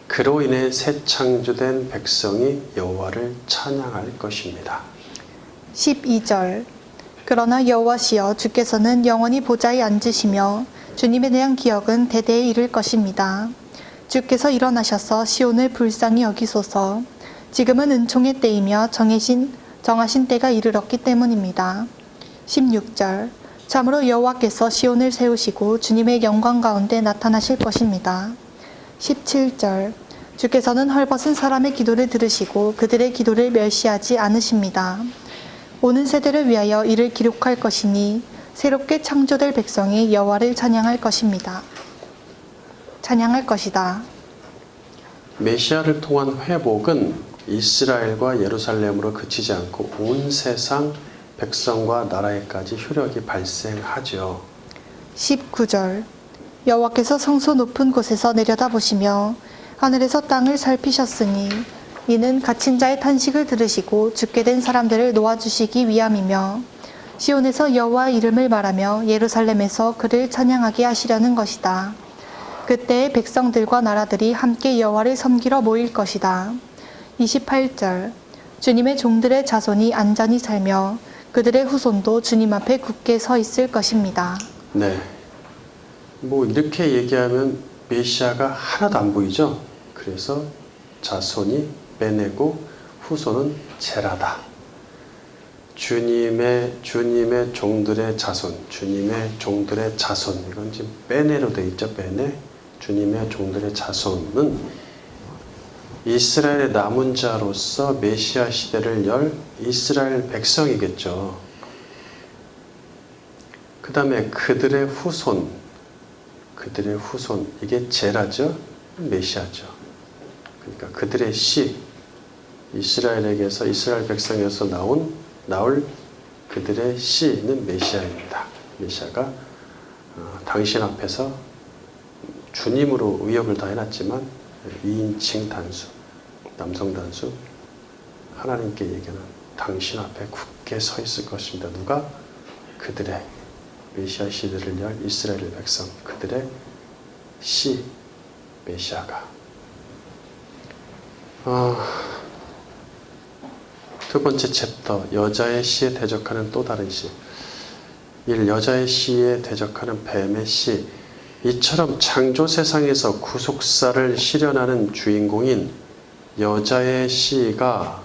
그로 인해 새 창조된 백성이 여호와를 찬양할 것입니다. 12절. 그러나 여호와시여 주께서는 영원히 보좌에 앉으시며 주님에 대한 기억은 대대에 이를 것입니다. 주께서 일어나셔서 시온을 불쌍히 여기소서. 지금은 은총의 때이며 정하신 때가 이르렀기 때문입니다. 16절. 참으로 여호와께서 시온을 세우시고 주님의 영광 가운데 나타나실 것입니다. 17절. 주께서는 헐벗은 사람의 기도를 들으시고 그들의 기도를 멸시하지 않으십니다. 오는 세대를 위하여 이를 기록할 것이니 새롭게 창조될 백성이 여호와를 찬양할 것입니다. 찬양할 것이다. 메시아를 통한 회복은 이스라엘과 예루살렘으로 그치지 않고 온 세상 백성과 나라에까지 효력이 발생하죠. 19절. 여호와께서 성소 높은 곳에서 내려다보시며 하늘에서 땅을 살피셨으니 이는 갇힌 자의 탄식을 들으시고 죽게 된 사람들을 놓아주시기 위함이며 시온에서 여호와의 이름을 말하며 예루살렘에서 그를 찬양하게 하시려는 것이다. 그때의 백성들과 나라들이 함께 여호와를 섬기러 모일 것이다. 28절. 주님의 종들의 자손이 안전히 살며 그들의 후손도 주님 앞에 굳게 서 있을 것입니다. 네. 뭐 이렇게 얘기하면 메시아가 하나도 안 보이죠. 그래서 자손이 빼내고 후손은 제라다. 주님의 종들의 자손, 주님의 종들의 자손. 이건 지금 빼내로 돼 있죠. 빼내. 주님의 종들의 자손은 이스라엘의 남은 자로서 메시아 시대를 열 이스라엘 백성이겠죠. 그 다음에 그들의 후손, 이게 제라죠, 메시아죠. 그러니까 그들의 씨, 이스라엘에게서 이스라엘 백성에서 나올 그들의 씨는 메시아입니다. 메시아가 당신 앞에서 주님으로 의역을 다 해놨지만 2인칭 단수, 남성 단수, 하나님께 얘기하는 당신 앞에 굳게 서 있을 것입니다. 누가? 그들의 메시아 시대를 열 이스라엘 백성, 그들의 씨, 메시아가. 두 번째 챕터, 여자의 씨에 대적하는 또 다른 씨. 1. 여자의 씨에 대적하는 뱀의 씨. 이처럼 창조 세상에서 구속사를 실현하는 주인공인 여자의 씨가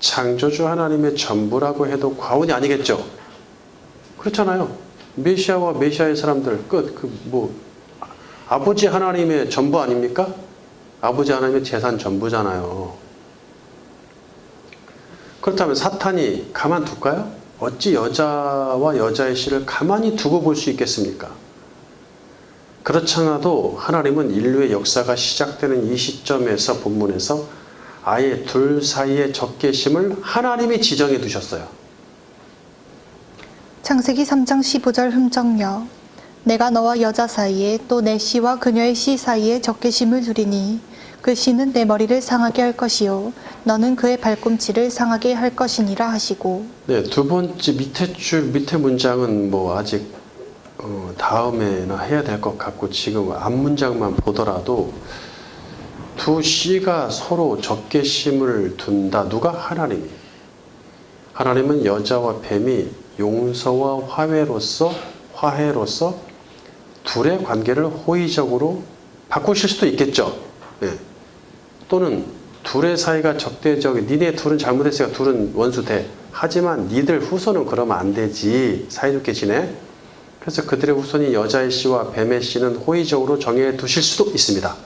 창조주 하나님의 전부라고 해도 과언이 아니겠죠. 그렇잖아요. 메시아와 메시아의 사람들 끝. 아버지 하나님의 전부 아닙니까? 아버지 하나님의 재산 전부잖아요. 그렇다면 사탄이 가만둘까요? 어찌 여자와 여자의 씨를 가만히 두고 볼 수 있겠습니까? 그렇지 않아도 하나님은 인류의 역사가 시작되는 이 시점에서 본문에서 아예 둘 사이의 적개심을 하나님이 지정해 두셨어요. 창세기 3장 15절 흠정여 내가 너와 여자 사이에 또 내 씨와 그녀의 씨 사이에 적개심을 두리니 그 씨는 내 머리를 상하게 할 것이요 너는 그의 발꿈치를 상하게 할 것이니라 하시고. 네, 두 번째 밑에 문장은 뭐 아직 다음에나 해야 될 것 같고 지금 앞 문장만 보더라도 두 씨가 서로 적개심을 둔다. 누가? 하나님이. 하나님은 여자와 뱀이 용서와 화해로서 둘의 관계를 호의적으로 바꾸실 수도 있겠죠. 네. 또는 둘의 사이가 니네 둘은 잘못했으니까 둘은 원수 돼. 하지만 니들 후손은 그러면 안 되지. 사이좋게 지내. 그래서 그들의 후손이 여자의 씨와 뱀의 씨는 호의적으로 정해 두실 수도 있습니다.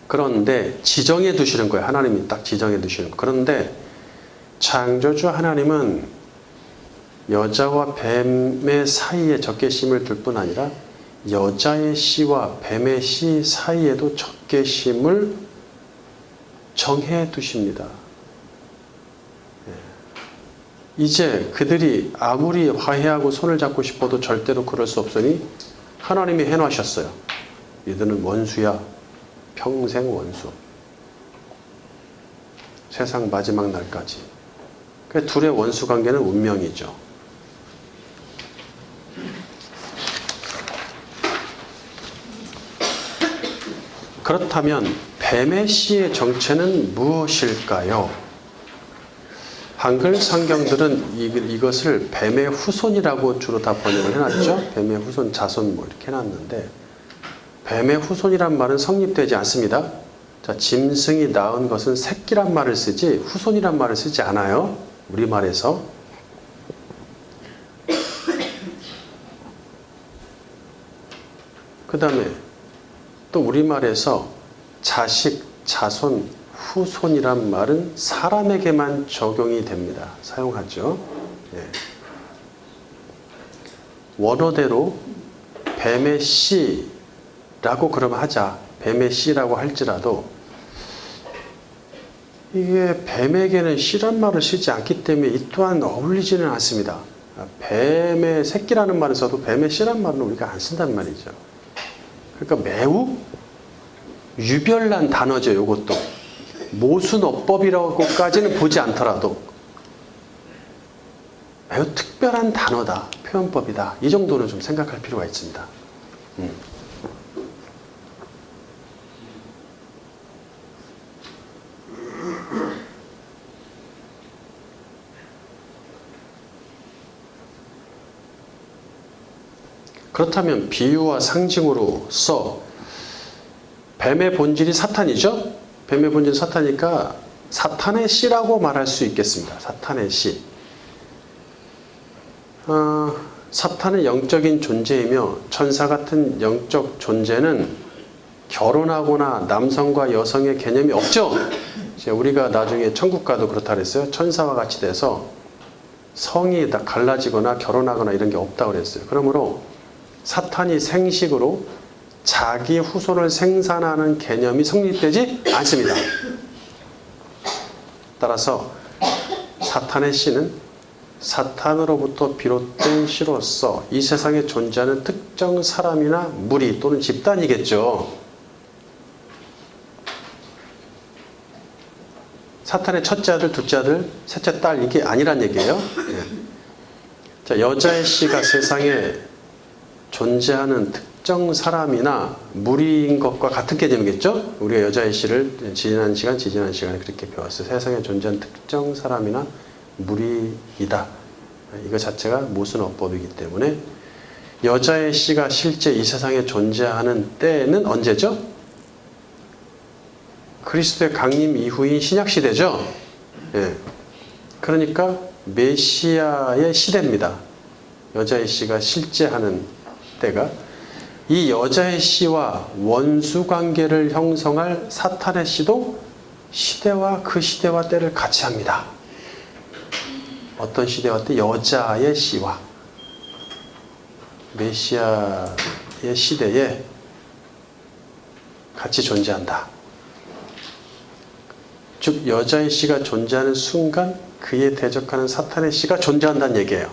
그런데 지정해 두시는 거예요. 하나님이 딱 지정해 두시는 거예요. 그런데 창조주 하나님은 여자와 뱀의 사이에 적개심을 둘 뿐 아니라 여자의 씨와 뱀의 씨 사이에도 적개심을 정해 두십니다. 이제 그들이 아무리 화해하고 손을 잡고 싶어도 절대로 그럴 수 없으니 하나님이 해놓으셨어요. 이들은 원수야. 평생 원수. 세상 마지막 날까지. 그 둘의 원수 관계는 운명이죠. 그렇다면 뱀의 씨의 정체는 무엇일까요? 한글 성경들은 이것을 뱀의 후손이라고 주로 다 번역을 해놨죠. 뱀의 후손, 자손 뭐 이렇게 해놨는데 뱀의 후손이란 말은 성립되지 않습니다. 자, 짐승이 낳은 것은 새끼란 말을 쓰지 후손이란 말을 쓰지 않아요. 우리말에서. 그 다음에 또 우리말에서 자식, 자손, 후손이란 말은 사람에게만 적용이 됩니다. 사용하죠. 예. 원어대로 뱀의 씨라고 그럼 하자. 뱀의 씨라고 할지라도 이게 뱀에게는 씨란 말을 쓰지 않기 때문에 이 또한 어울리지는 않습니다. 뱀의 새끼라는 말을 써도 뱀의 씨란 말은 우리가 안 쓴단 말이죠. 그러니까 매우 유별난 단어죠. 이것도 모순어법이라고까지는 보지 않더라도 매우 특별한 단어다. 표현법이다. 이 정도는 좀 생각할 필요가 있습니다. 그렇다면 비유와 상징으로서 뱀의 본질이 사탄이죠? 뱀의 본질은 사탄이니까 사탄의 씨라고 말할 수 있겠습니다. 사탄의 씨. 사탄은 영적인 존재이며 천사 같은 영적 존재는 결혼하거나 남성과 여성의 개념이 없죠? 우리가 나중에 천국 가도 그렇다 그랬어요. 천사와 같이 돼서 성이 다 갈라지거나 결혼하거나 이런 게 없다고 그랬어요. 그러므로 사탄이 생식으로 자기 후손을 생산하는 개념이 성립되지 않습니다. 따라서 사탄의 씨는 사탄으로부터 비롯된 씨로서 이 세상에 존재하는 특정 사람이나 무리 또는 집단이겠죠. 사탄의 첫째 아들, 둘째 아들, 셋째 딸 이게 아니란 얘기예요. 자, 여자의 씨가 세상에 존재하는 특정 사람이나 무리인 것과 같은 개념이겠죠? 우리가 여자의 씨를 지지난 시간에 그렇게 배웠어요. 세상에 존재하는 특정 사람이나 무리이다. 이거 자체가 모순어법이기 때문에 여자의 씨가 실제 이 세상에 존재하는 때는 언제죠? 그리스도의 강림 이후인 신약시대죠? 예. 그러니까 메시아의 시대입니다. 여자의 씨가 실제 하는 때가 이 여자의 씨와 원수 관계를 형성할 사탄의 씨도 시대와 그 시대와 때를 같이 합니다. 어떤 시대와 때? 여자의 씨와 메시아의 시대에 같이 존재한다. 즉 여자의 씨가 존재하는 순간 그에 대적하는 사탄의 씨가 존재한다는 얘기예요.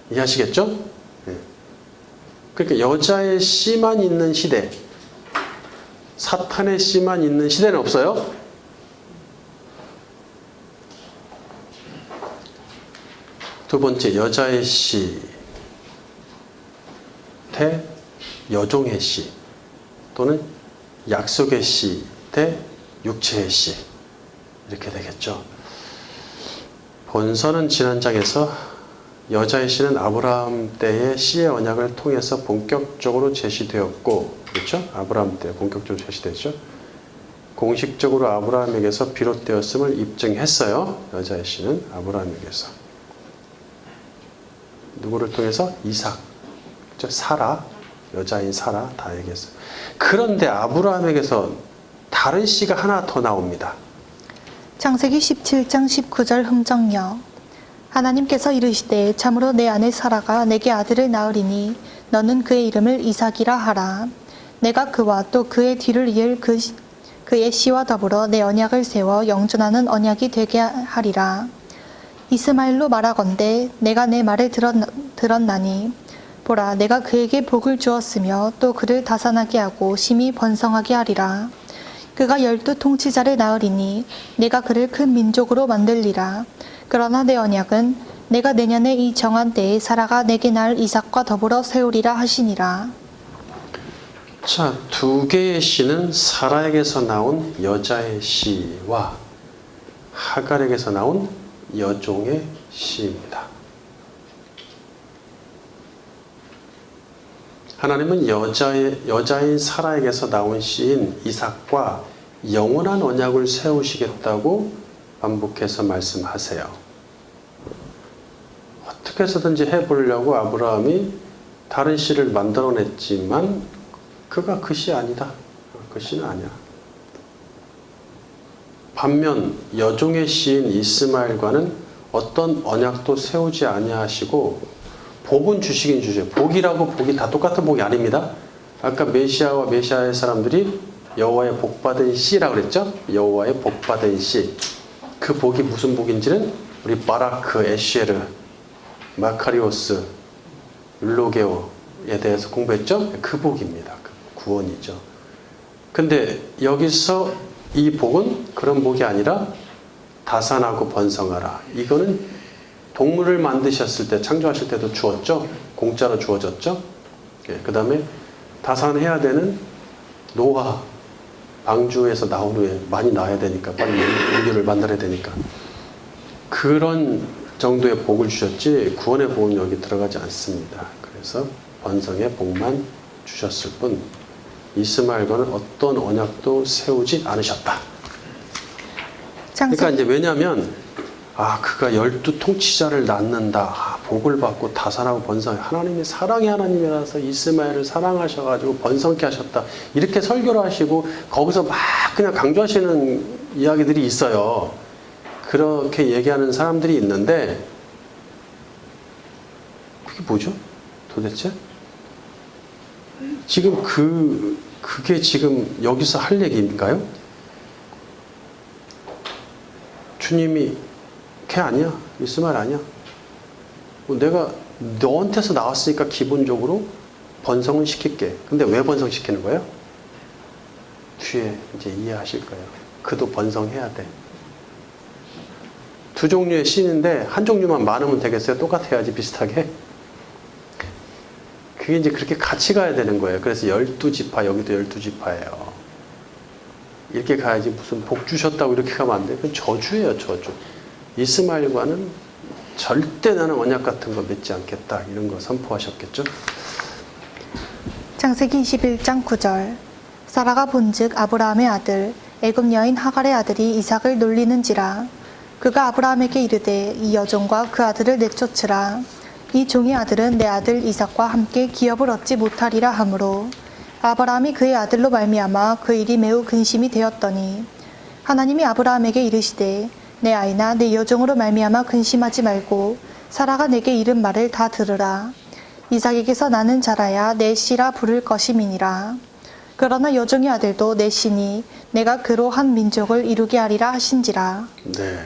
이해하시겠죠? 네. 그러니까 여자의 씨만 있는 시대, 사탄의 씨만 있는 시대는 없어요. 두 번째, 여자의 씨 대 여종의 씨, 또는 약속의 씨 대 육체의 씨, 이렇게 되겠죠. 본서는 지난 장에서 여자의 씨는 아브라함 때의 씨의 언약을 통해서 본격적으로 제시되었고, 그렇죠? 아브라함 때 본격적으로 제시됐죠. 공식적으로 아브라함에게서 비롯되었음을 입증했어요. 여자의 씨는 아브라함에게서. 누구를 통해서? 이삭, 그렇죠? 사라, 여자인 사라 다 얘기했어요. 그런데 아브라함에게서 다른 씨가 하나 더 나옵니다. 창세기 17장 19절 흠정력. 하나님께서 이르시되 참으로 내 아내 사라가 내게 아들을 낳으리니 너는 그의 이름을 이삭이라 하라. 내가 그와 또 그의 뒤를 이을 그의 씨와 더불어 내 언약을 세워 영존하는 언약이 되게 하리라. 이스마엘로 말하건대 내가 내 말을 들었나니 보라 내가 그에게 복을 주었으며 또 그를 다산하게 하고 심히 번성하게 하리라. 그가 12 통치자를 낳으리니 내가 그를 큰 민족으로 만들리라. 그러나 내 언약은 내가 내년에 이 정한 때에 사라가 내게 낳을 이삭과 더불어 세우리라 하시니라. 자, 두 개의 씨는 사라에게서 나온 여자의 씨와 하갈에게서 나온 여종의 씨입니다. 하나님은 여자인 사라에게서 나온 씨인 이삭과 영원한 언약을 세우시겠다고 반복해서 말씀하세요. 어떻게 해서든지 해보려고 아브라함이 다른 씨를 만들어냈지만 그가 그 씨 아니다. 그 씨는 아니야. 반면 여종의 씨인 이스마엘과는 어떤 언약도 세우지 아니하시고 복은 주시긴 주죠. 복이라고 복이 다 똑같은 복이 아닙니다. 아까 메시아와 메시아의 사람들이 여호와의 복받은 씨라고 그랬죠. 여호와의 복받은 씨. 그 복이 무슨 복인지는 우리 바라크, 에쉐르, 마카리오스, 율로게오에 대해서 공부했죠. 그 복입니다. 그 구원이죠. 근데 여기서 이 복은 그런 복이 아니라 다산하고 번성하라. 이거는 동물을 만드셨을 때, 창조하실 때도 주었죠. 공짜로 주어졌죠. 그 다음에 다산해야 되는 노아, 방주에서 나온 후에 많이 낳아야 되니까, 빨리 무기를 만들어야 되니까. 그런 정도의 복을 주셨지 구원의 복은 여기 들어가지 않습니다. 그래서 번성의 복만 주셨을 뿐 이스마엘과는 어떤 언약도 세우지 않으셨다. 그러니까 이제 왜냐하면 그가 12 통치자를 낳는다. 복을 받고 다산하고 번성. 하나님이 사랑의 하나님이라서 이스마엘을 사랑하셔가지고 번성케 하셨다. 이렇게 설교를 하시고 거기서 막 그냥 강조하시는 이야기들이 있어요. 그렇게 얘기하는 사람들이 있는데 그게 뭐죠? 도대체? 지금 그게 지금 여기서 할 얘기인가요? 주님이 걔 아니야. 이스마엘 아니야. 내가 너한테서 나왔으니까 기본적으로 번성은 시킬게. 근데 왜 번성시키는 거예요? 뒤에 이제 이해하실 거예요. 그도 번성해야 돼. 두 종류의 씨인데 한 종류만 많으면 되겠어요? 똑같아야지 비슷하게. 그게 이제 그렇게 같이 가야 되는 거예요. 그래서 12지파, 여기도 12지파예요. 이렇게 가야지 무슨 복 주셨다고 이렇게 가면 안 돼. 그건 저주예요, 저주. 이스마엘과는 절대 나는 언약 같은 거 맺지 않겠다. 이런 거 선포하셨겠죠? 창세기 21장 9절. 사라가 본즉 아브라함의 아들 애굽 여인 하갈의 아들이 이삭을 놀리는지라. 그가 아브라함에게 이르되 이 여종과 그 아들을 내쫓으라. 이 종의 아들은 내 아들 이삭과 함께 기업을 얻지 못하리라 하므로 아브라함이 그의 아들로 말미암아 그 일이 매우 근심이 되었더니 하나님이 아브라함에게 이르시되 내 아이나 내 여종으로 말미암아 근심하지 말고 사라가 내게 이른 말을 다 들으라. 이삭에게서 나는 자라야 내 씨라 부를 것임이니라. 그러나 여종의 아들도 내 씨니 내가 그로 한 민족을 이루게 하리라 하신지라. 네.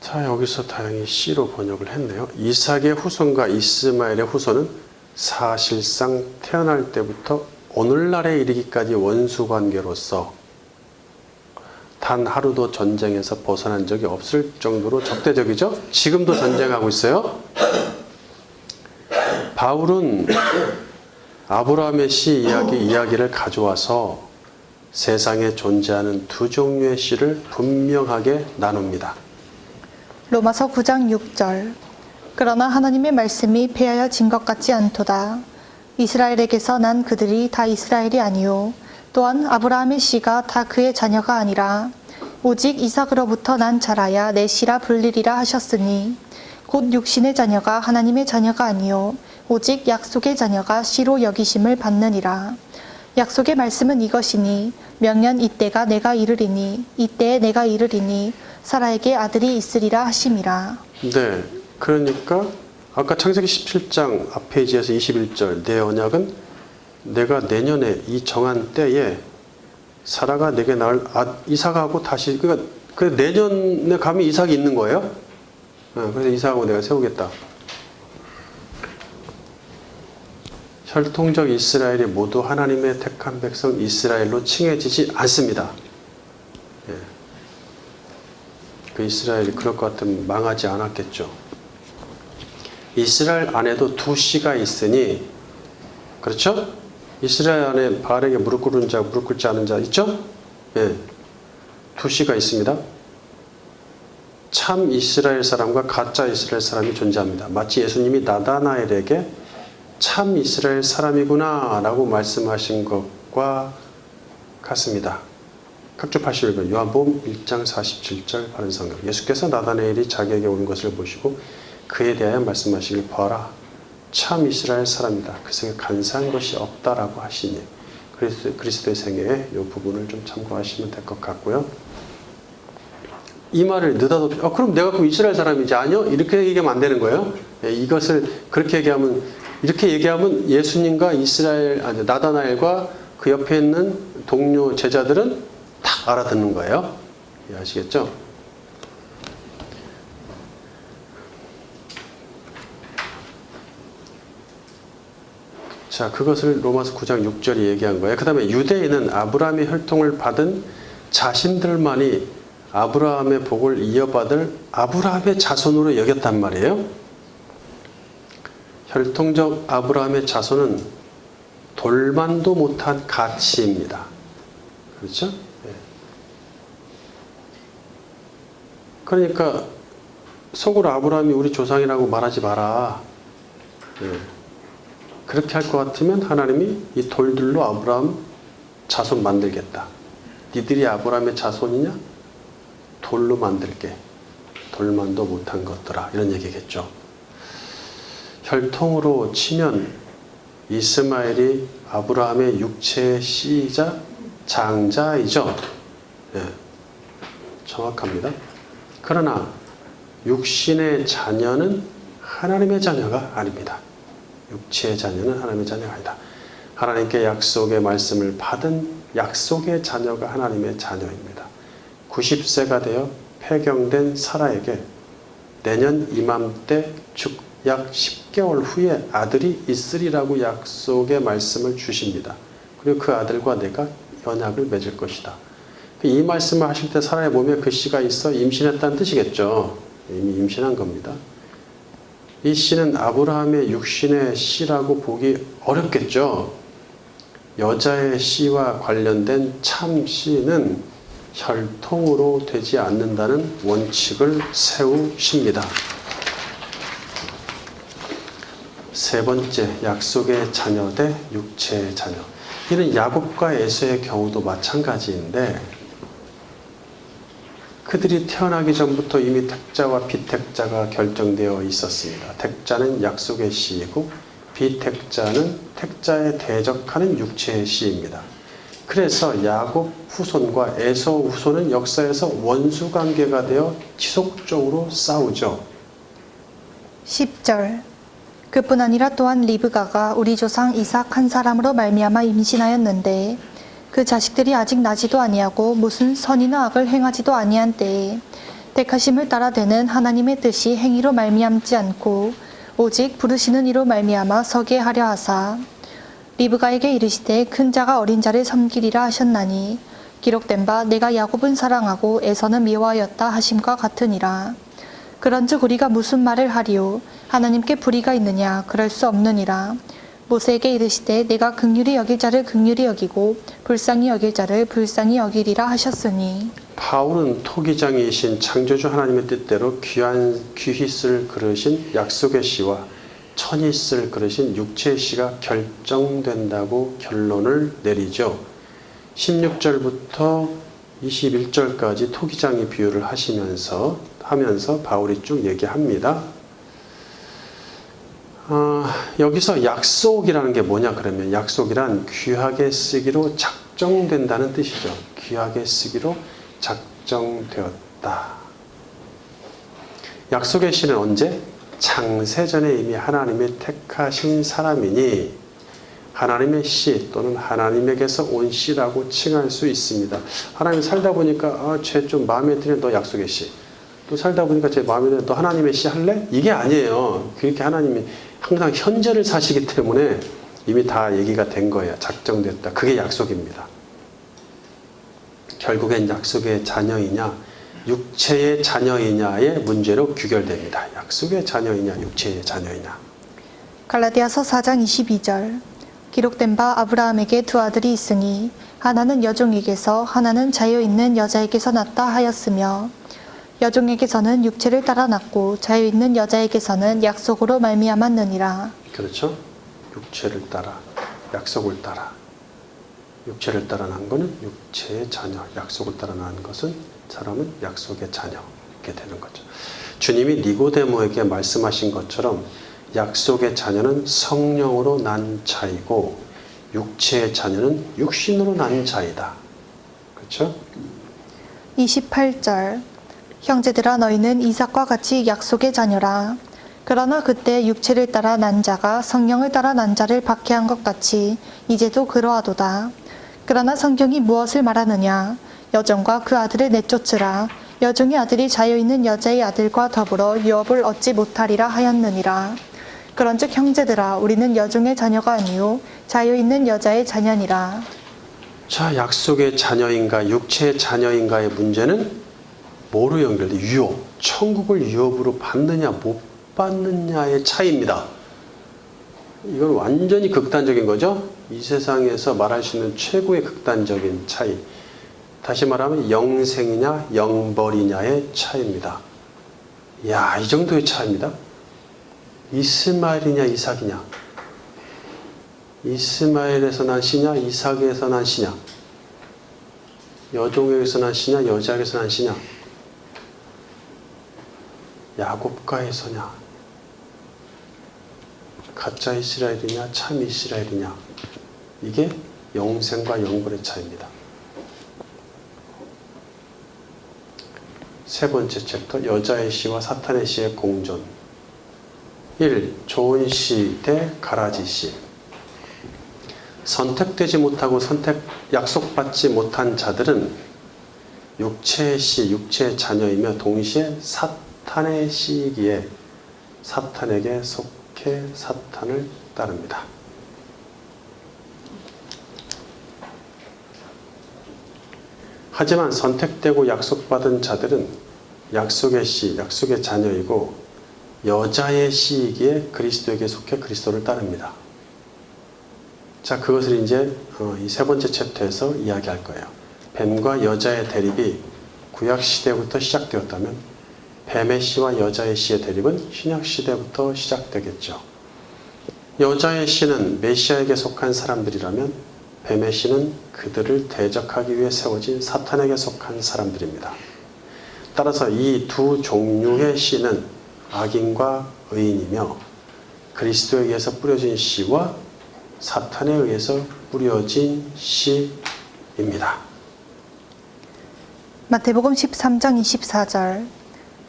자, 여기서 다행히 C로 번역을 했네요. 이삭의 후손과 이스마엘의 후손은 사실상 태어날 때부터 오늘날에 이르기까지 원수 관계로서 단 하루도 전쟁에서 벗어난 적이 없을 정도로 적대적이죠. 지금도 전쟁하고 있어요. 바울은 아브라함의 씨 이야기를 가져와서 세상에 존재하는 두 종류의 씨를 분명하게 나눕니다. 로마서 9장 6절. 그러나 하나님의 말씀이 폐하여진 것 같지 않도다. 이스라엘에게서 난 그들이 다 이스라엘이 아니요 또한 아브라함의 씨가 다 그의 자녀가 아니라 오직 이삭으로부터 난 자라야 내 씨라 불리리라 하셨으니 곧 육신의 자녀가 하나님의 자녀가 아니요 오직 약속의 자녀가 씨로 여기심을 받느니라. 약속의 말씀은 이것이니 명년 이때가 내가 이르리니 이때에 내가 이르리니 사라에게 아들이 있으리라 하심이라. 네, 그러니까 아까 창세기 17장 앞 페이지에서 21절 내 언약은 내가 내년에 이 정한 때에 사라가 내게 낳을 이삭하고 다시 그러니까 그 내년에 가면 이삭이 있는 거예요. 그래서 이삭하고 내가 세우겠다. 혈통적 이스라엘이 모두 하나님의 택한 백성 이스라엘로 칭해지지 않습니다. 그 이스라엘이 그럴 것 같으면 망하지 않았겠죠. 이스라엘 안에도 두 씨가 있으니, 그렇죠? 이스라엘 안에 바알에게 무릎 꿇은 자, 무릎 꿇지 않은 자 있죠? 예. 두 씨가 있습니다. 참 이스라엘 사람과 가짜 이스라엘 사람이 존재합니다. 마치 예수님이 나다나엘에게 참 이스라엘 사람이구나 라고 말씀하신 것과 같습니다. 각주 81번 요한복음 1장 47절 바른 성경. 예수께서 나다나엘이 자기에게 온 것을 보시고 그에 대하여 말씀하시길 봐라. 참 이스라엘 사람이다. 그 속에 간사한 것이 없다라고 하시니 그리스도의 생애에 이 부분을 좀 참고하시면 될 것 같고요. 이 말을 느닷없이 그럼 내가 그럼 이스라엘 사람이지 아니요? 이렇게 얘기하면 안 되는 거예요. 이것을 그렇게 얘기하면 이렇게 얘기하면 예수님과 이스라엘 나다나엘과 그 옆에 있는 동료 제자들은 딱 알아듣는 거예요. 아시겠죠? 자, 그것을 로마서 9장 6절이 얘기한 거예요. 그 다음에 유대인은 아브라함의 혈통을 받은 자신들만이 아브라함의 복을 이어받을 아브라함의 자손으로 여겼단 말이에요. 혈통적 아브라함의 자손은 돌만도 못한 가치입니다. 그렇죠? 네. 그러니까 속으로 아브라함이 우리 조상이라고 말하지 마라. 네. 그렇게 할 것 같으면 하나님이 이 돌들로 아브라함 자손 만들겠다. 니들이 아브라함의 자손이냐? 돌로 만들게. 돌만도 못한 것들아. 이런 얘기겠죠. 혈통으로 치면 이스마엘이 아브라함의 육체의 씨이자 장자이죠. 네. 정확합니다. 그러나 육신의 자녀는 하나님의 자녀가 아닙니다. 육체의 자녀는 하나님의 자녀가 아니다. 하나님께 약속의 말씀을 받은 약속의 자녀가 하나님의 자녀입니다. 90세가 되어 폐경된 사라에게 내년 이맘때 즉 약 10개월 후에 아들이 있으리라고 약속의 말씀을 주십니다. 그리고 그 아들과 내가 연약을 맺을 것이다. 이 말씀을 하실 때 사라의 몸에 그 씨가 있어 임신했다는 뜻이겠죠. 이미 임신한 겁니다. 이 씨는 아브라함의 육신의 씨라고 보기 어렵겠죠. 여자의 씨와 관련된 참 씨는 혈통으로 되지 않는다는 원칙을 세우십니다. 세 번째, 약속의 자녀 대 육체의 자녀. 이는 야곱과 에서의 경우도 마찬가지인데 그들이 태어나기 전부터 이미 택자와 비택자가 결정되어 있었습니다. 택자는 약속의 씨이고 비택자는 택자에 대적하는 육체의 씨입니다. 그래서 야곱 후손과 에서 후손은 역사에서 원수 관계가 되어 지속적으로 싸우죠. 10절. 그뿐 아니라 또한 리브가가 우리 조상 이삭 한 사람으로 말미암아 임신하였는데 그 자식들이 아직 나지도 아니하고 무슨 선이나 악을 행하지도 아니한 때에 택하심을 따라 되는 하나님의 뜻이 행위로 말미암지 않고 오직 부르시는 이로 말미암아 서게 하려 하사 리브가에게 이르시되 큰 자가 어린 자를 섬기리라 하셨나니 기록된 바 내가 야곱은 사랑하고 에서는 미워하였다 하심과 같으니라. 그런즉 우리가 무슨 말을 하리요 하나님께 불의가 있느냐 그럴 수 없느니라. 모세에게 이르시되 내가 긍휼히 여길 자를 긍휼히 여기고 불쌍히 여길 자를 불쌍히 여기리라 하셨으니 바울은 토기장이신 창조주 하나님의 뜻대로 귀히 쓸 그릇인 약속의 씨와 천히 쓸 그릇인 육체의 씨가 결정된다고 결론을 내리죠. 16절부터 21절까지 토기장이 비유를 하면서 바울이 쭉 얘기합니다. 여기서 약속이라는 게 뭐냐 그러면 약속이란 귀하게 쓰기로 작정된다는 뜻이죠. 귀하게 쓰기로 작정되었다. 약속의 씨는 언제? 창세전에 이미 하나님이 택하신 사람이니 하나님의 씨 또는 하나님에게서 온 씨라고 칭할 수 있습니다. 하나님 살다 보니까 쟤 좀 마음에 드네 너 약속의 씨. 또 살다 보니까 제 마음에 드네 너 하나님의 씨 할래? 이게 아니에요. 그렇게 하나님이 항상 현재를 사시기 때문에 이미 다 얘기가 된 거예요. 작정됐다. 그게 약속입니다. 결국엔 약속의 자녀이냐 육체의 자녀이냐의 문제로 귀결됩니다. 약속의 자녀이냐 육체의 자녀이냐. 갈라디아서 4장 22절. 기록된 바 아브라함에게 두 아들이 있으니 하나는 여종에게서 하나는 자유 있는 여자에게서 났다 하였으며 여종에게서는 육체를 따라 났고 자유 있는 여자에게서는 약속으로 말미암았느니라. 그렇죠? 육체를 따라 약속을 따라 육체를 따라 난 것은 육체의 자녀, 약속을 따라 난 것은 사람은 약속의 자녀 이렇게 되는 거죠. 주님이 니고데모에게 말씀하신 것처럼 약속의 자녀는 성령으로 난 자이고 육체의 자녀는 육신으로 난 자이다. 그렇죠? 28절. 형제들아 너희는 이삭과 같이 약속의 자녀라. 그러나 그때 육체를 따라 난 자가 성령을 따라 난 자를 박해한 것 같이 이제도 그러하도다. 그러나 성경이 무엇을 말하느냐? 여종과 그 아들을 내쫓으라. 여종의 아들이 자유 있는 여자의 아들과 더불어 유업을 얻지 못하리라 하였느니라. 그런즉 형제들아 우리는 여종의 자녀가 아니요 자유 있는 여자의 자녀니라. 자, 약속의 자녀인가 육체의 자녀인가의 문제는 뭐로 연결돼? 유업. 천국을 유업으로 받느냐 못 받느냐의 차이입니다. 이건 완전히 극단적인 거죠. 이 세상에서 말할 수 있는 최고의 극단적인 차이. 다시 말하면 영생이냐 영벌이냐의 차이입니다. 이야, 이 정도의 차이입니다. 이스마엘이냐 이삭이냐, 이스마엘에서 난 씨냐 이삭에서 난 씨냐, 여종에게서 난 씨냐 여자에게서 난 씨냐, 야곱과에서냐, 가짜 이스라엘이냐 참 이스라엘이냐, 이게 영생과 영벌의 차이입니다. 세 번째 챕터, 여자의 씨와 사탄의 씨의 공존. 1. 좋은 씨 대 가라지 씨. 선택되지 못하고 약속받지 못한 자들은 육체의 씨, 육체의 자녀이며 동시에 사탄의 씨이기에 사탄에게 속해 사탄을 따릅니다. 하지만 선택되고 약속받은 자들은 약속의 씨, 약속의 자녀이고 여자의 씨이기에 그리스도에게 속해 그리스도를 따릅니다. 자, 그것을 이제 이 세 번째 챕터에서 이야기할 거예요. 뱀과 여자의 대립이 구약 시대부터 시작되었다면 뱀의 씨와 여자의 씨의 대립은 신약 시대부터 시작되겠죠. 여자의 씨는 메시아에게 속한 사람들이라면 뱀의 씨는 그들을 대적하기 위해 세워진 사탄에게 속한 사람들입니다. 따라서 이 두 종류의 씨는 악인과 의인이며 그리스도에 의해서 뿌려진 씨와 사탄에 의해서 뿌려진 씨입니다. 마태복음 13장 24절.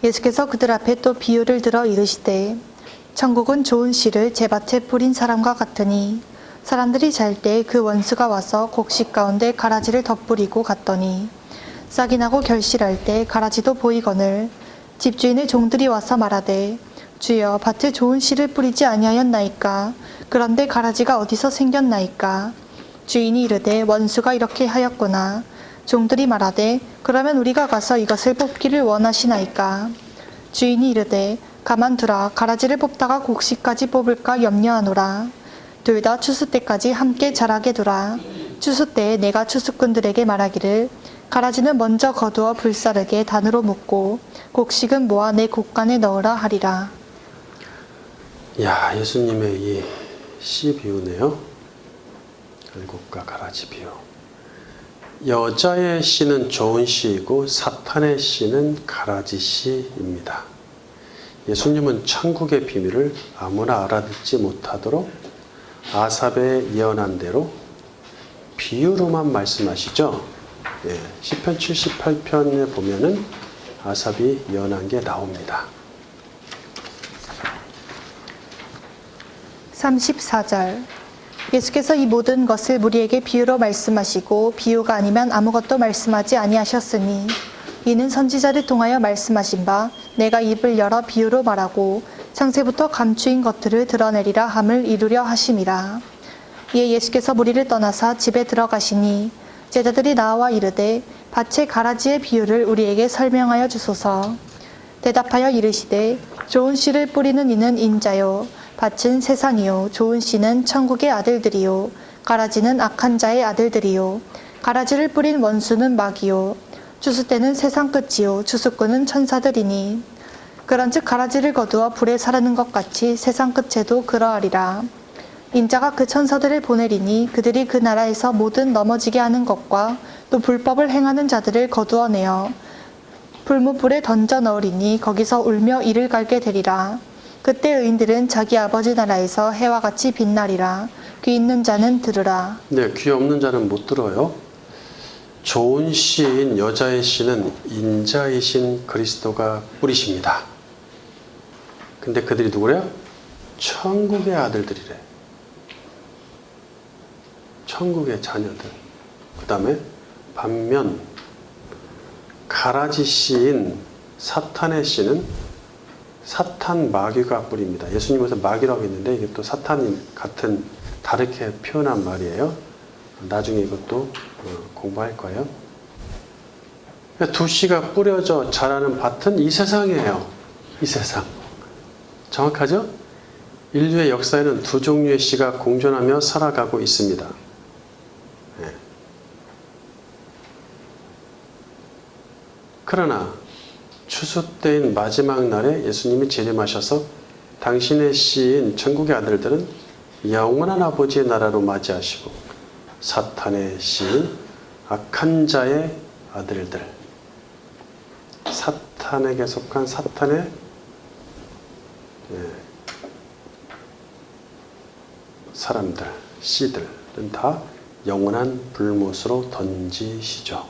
예수께서 그들 앞에 또 비유를 들어 이르시되 천국은 좋은 씨를 제 밭에 뿌린 사람과 같으니 사람들이 잘 때 그 원수가 와서 곡식 가운데 가라지를 덧뿌리고 갔더니 싹이 나고 결실할 때 가라지도 보이거늘 집주인의 종들이 와서 말하되 주여 밭에 좋은 씨를 뿌리지 아니하였나이까? 그런데 가라지가 어디서 생겼나이까? 주인이 이르되 원수가 이렇게 하였구나. 종들이 말하되 그러면 우리가 가서 이것을 뽑기를 원하시나이까? 주인이 이르되 가만두라. 가라지를 뽑다가 곡식까지 뽑을까 염려하노라. 둘 다 추수 때까지 함께 자라게 두라. 추수 때에 내가 추수꾼들에게 말하기를 가라지는 먼저 거두어 불사르게 단으로 묶고 곡식은 모아 내 곡간에 넣으라 하리라. 야, 예수님의 이 씨 비유네요. 결국과 가라지 비유. 여자의 씨는 좋은 씨이고 사탄의 씨는 가라지 씨입니다. 예수님은 천국의 비밀을 아무나 알아듣지 못하도록 아삽의 예언한 대로 비유로만 말씀하시죠. 예, 시편 78편에 보면은 아삽이 예언한 게 나옵니다. 34절 예수께서 이 모든 것을 우리에게 비유로 말씀하시고 비유가 아니면 아무것도 말씀하지 아니하셨으니 이는 선지자를 통하여 말씀하신 바 내가 입을 열어 비유로 말하고 창세부터 감추인 것들을 드러내리라 함을 이루려 하심이라. 이에 예수께서 무리를 떠나사 집에 들어가시니 제자들이 나와 이르되 밭의 가라지의 비유를 우리에게 설명하여 주소서. 대답하여 이르시되 좋은 씨를 뿌리는 이는 인자요 밭은 세상이요 좋은 씨는 천국의 아들들이요 가라지는 악한 자의 아들들이요 가라지를 뿌린 원수는 마귀요 추수 때는 세상 끝이요 추수꾼은 천사들이니 그런즉 가라지를 거두어 불에 사르는 것 같이 세상 끝에도 그러하리라. 인자가 그 천사들을 보내리니 그들이 그 나라에서 모든 넘어지게 하는 것과 또 불법을 행하는 자들을 거두어내어 불못불에 던져 넣으리니 거기서 울며 이를 갈게 되리라. 그때 의인들은 자기 아버지 나라에서 해와 같이 빛나리라. 귀 있는 자는 들으라. 네, 귀 없는 자는 못 들어요. 좋은 씨인 여자의 씨는 인자이신 그리스도가 뿌리십니다. 근데 그들이 누구래요? 천국의 아들들이래. 천국의 자녀들. 그 다음에 반면 가라지 씨인 사탄의 씨는 사탄 마귀가 뿌립니다. 예수님께서 마귀라고 했는데 이게 또 사탄이 같은 다르게 표현한 말이에요. 나중에 이것도 공부할 거예요. 두 씨가 뿌려져 자라는 밭은 이 세상이에요. 이 세상. 정확하죠? 인류의 역사에는 두 종류의 씨가 공존하며 살아가고 있습니다. 네. 그러나 추수 때인 마지막 날에 예수님이 재림하셔서 당신의 씨인 천국의 아들들은 영원한 아버지의 나라로 맞이하시고 사탄의 씨인 악한 자의 아들들, 사탄에게 속한 사탄의 사람들, 씨들은 다 영원한 불못으로 던지시죠.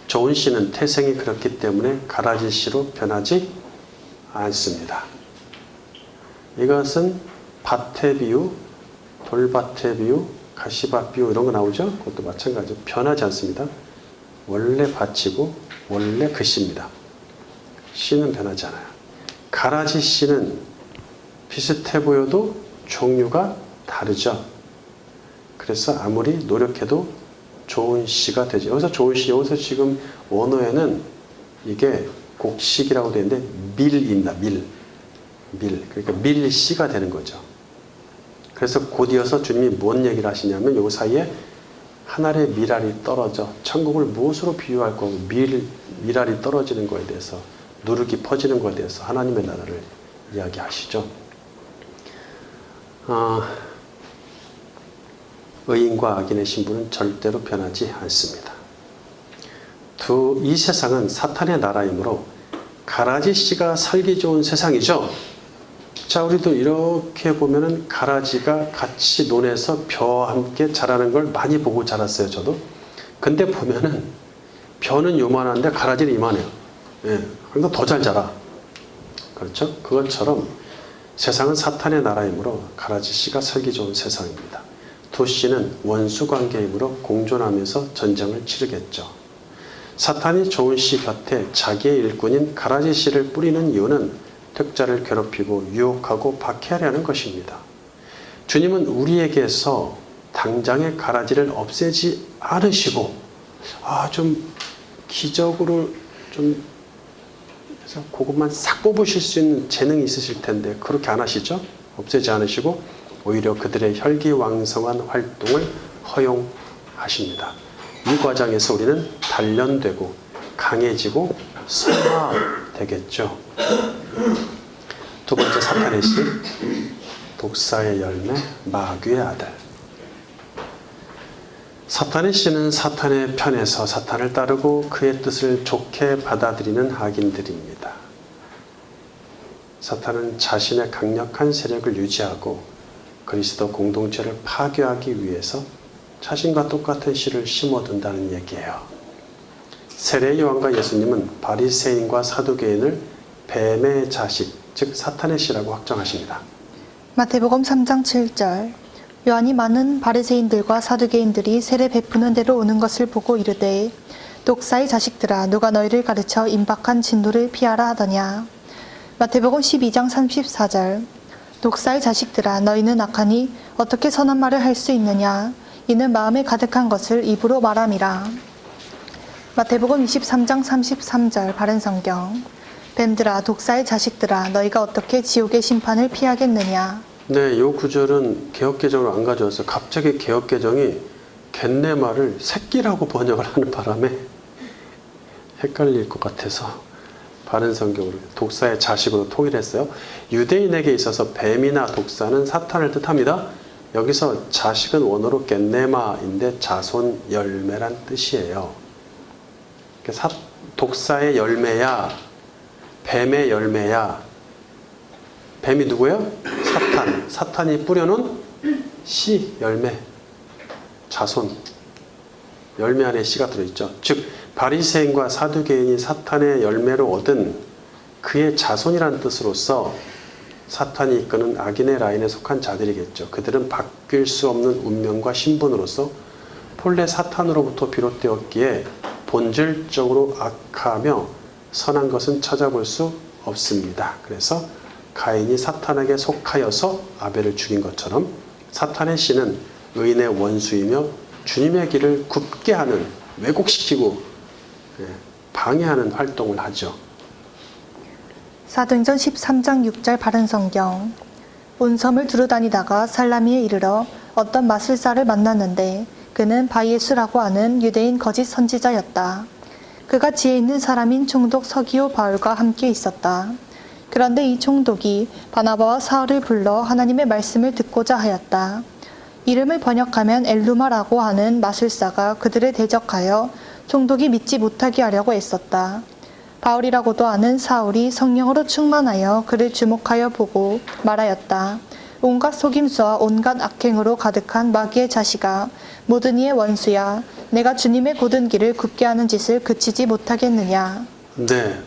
좋은 씨는 태생이 그렇기 때문에 가라지 씨로 변하지 않습니다. 이것은 밭의 비유, 돌밭의 비유, 가시밭 비유 이런 거 나오죠? 그것도 마찬가지로 변하지 않습니다. 원래 밭이고 원래 그 씨입니다. 씨는 변하지 않아요. 가라지 씨는 비슷해 보여도 종류가 다르죠. 그래서 아무리 노력해도 좋은 씨가 되죠. 여기서 좋은 씨, 여기서 지금 원어에는 이게 곡식이라고 되어 있는데 밀입니다. 밀. 그러니까 밀씨가 되는 거죠. 그래서 곧 이어서 주님이 뭔 얘기를 하시냐면 요 사이에 한 알의 밀알이 떨어져 천국을 무엇으로 비유할 거고 밀알이 떨어지는 거에 대해서 누룩이 퍼지는 거에 대해서 하나님의 나라를 이야기하시죠. 의인과 악인의 신분은 절대로 변하지 않습니다. 이 세상은 사탄의 나라이므로 가라지 씨가 살기 좋은 세상이죠. 자, 우리도 이렇게 보면은 가라지가 같이 논에서 벼와 함께 자라는 걸 많이 보고 자랐어요, 저도. 근데 보면은 벼는 요만한데 가라지는 이만해요. 예, 그러니까 더 잘 자라. 그렇죠? 그것처럼 세상은 사탄의 나라이므로 가라지 씨가 살기 좋은 세상입니다. 두 씨는 원수 관계이므로 공존하면서 전쟁을 치르겠죠. 사탄이 좋은 씨 곁에 자기의 일꾼인 가라지 씨를 뿌리는 이유는 득자를 괴롭히고 유혹하고 박해하려는 것입니다. 주님은 우리에게서 당장의 가라지를 없애지 않으시고 좀 기적으로 좀 그래서 그것만 싹 뽑으실 수 있는 재능이 있으실 텐데 그렇게 안 하시죠? 없애지 않으시고 오히려 그들의 혈기왕성한 활동을 허용하십니다. 이 과정에서 우리는 단련되고 강해지고 성화되겠죠. 두 번째 사탄의 씨, 독사의 열매, 마귀의 아들. 사탄의 씨는 사탄의 편에서 사탄을 따르고 그의 뜻을 좋게 받아들이는 악인들입니다. 사탄은 자신의 강력한 세력을 유지하고 그리스도 공동체를 파괴하기 위해서 자신과 똑같은 씨를 심어둔다는 얘기예요. 세례 요한과 예수님은 바리새인과 사두개인을 뱀의 자식, 즉 사탄의 씨라고 확정하십니다. 마태복음 3장 7절 요한이 많은 바리새인들과 사두개인들이 세례 베푸는 데로 오는 것을 보고 이르되 독사의 자식들아 누가 너희를 가르쳐 임박한 진노를 피하라 하더냐. 마태복음 12장 34절 독사의 자식들아 너희는 악하니 어떻게 선한 말을 할 수 있느냐. 이는 마음에 가득한 것을 입으로 말함이라. 마태복음 23장 33절 바른성경 뱀들아 독사의 자식들아 너희가 어떻게 지옥의 심판을 피하겠느냐. 네, 이 구절은 개역개정으로 안 가져와서 갑자기 개역개정이 겟네마를 새끼라고 번역을 하는 바람에 헷갈릴 것 같아서 바른성경으로 독사의 자식으로 통일했어요. 유대인에게 있어서 뱀이나 독사는 사탄을 뜻합니다. 여기서 자식은 원어로 겟네마인데 자손 열매란 뜻이에요. 독사의 열매야 뱀의 열매야. 뱀이 누구예요? 사탄. 사탄이 뿌려놓은 씨, 열매, 자손. 열매 안에 씨가 들어있죠. 즉 바리새인과 사두개인이 사탄의 열매로 얻은 그의 자손이라는 뜻으로서 사탄이 이끄는 악인의 라인에 속한 자들이겠죠. 그들은 바뀔 수 없는 운명과 신분으로서 본래 사탄으로부터 비롯되었기에 본질적으로 악하며 선한 것은 찾아볼 수 없습니다. 그래서 가인이 사탄에게 속하여서 아벨을 죽인 것처럼 사탄의 씨는 의인의 원수이며 주님의 길을 굽게 하는, 왜곡시키고 방해하는 활동을 하죠. 사도행전 13장 6절 바른성경 온 섬을 두루다니다가 살라미에 이르러 어떤 마술사를 만났는데 그는 바이에수라고 하는 유대인 거짓 선지자였다. 그가 지혜 있는 사람인 총독 서기오 바울과 함께 있었다. 그런데 이 총독이 바나바와 사울을 불러 하나님의 말씀을 듣고자 하였다. 이름을 번역하면 엘루마라고 하는 마술사가 그들을 대적하여 총독이 믿지 못하게 하려고 애썼다. 바울이라고도 하는 사울이 성령으로 충만하여 그를 주목하여 보고 말하였다. 온갖 속임수와 온갖 악행으로 가득한 마귀의 자식아, 모든 이의 원수야. 내가 주님의 곧은 길을 굽게 하는 짓을 그치지 못하겠느냐. 네.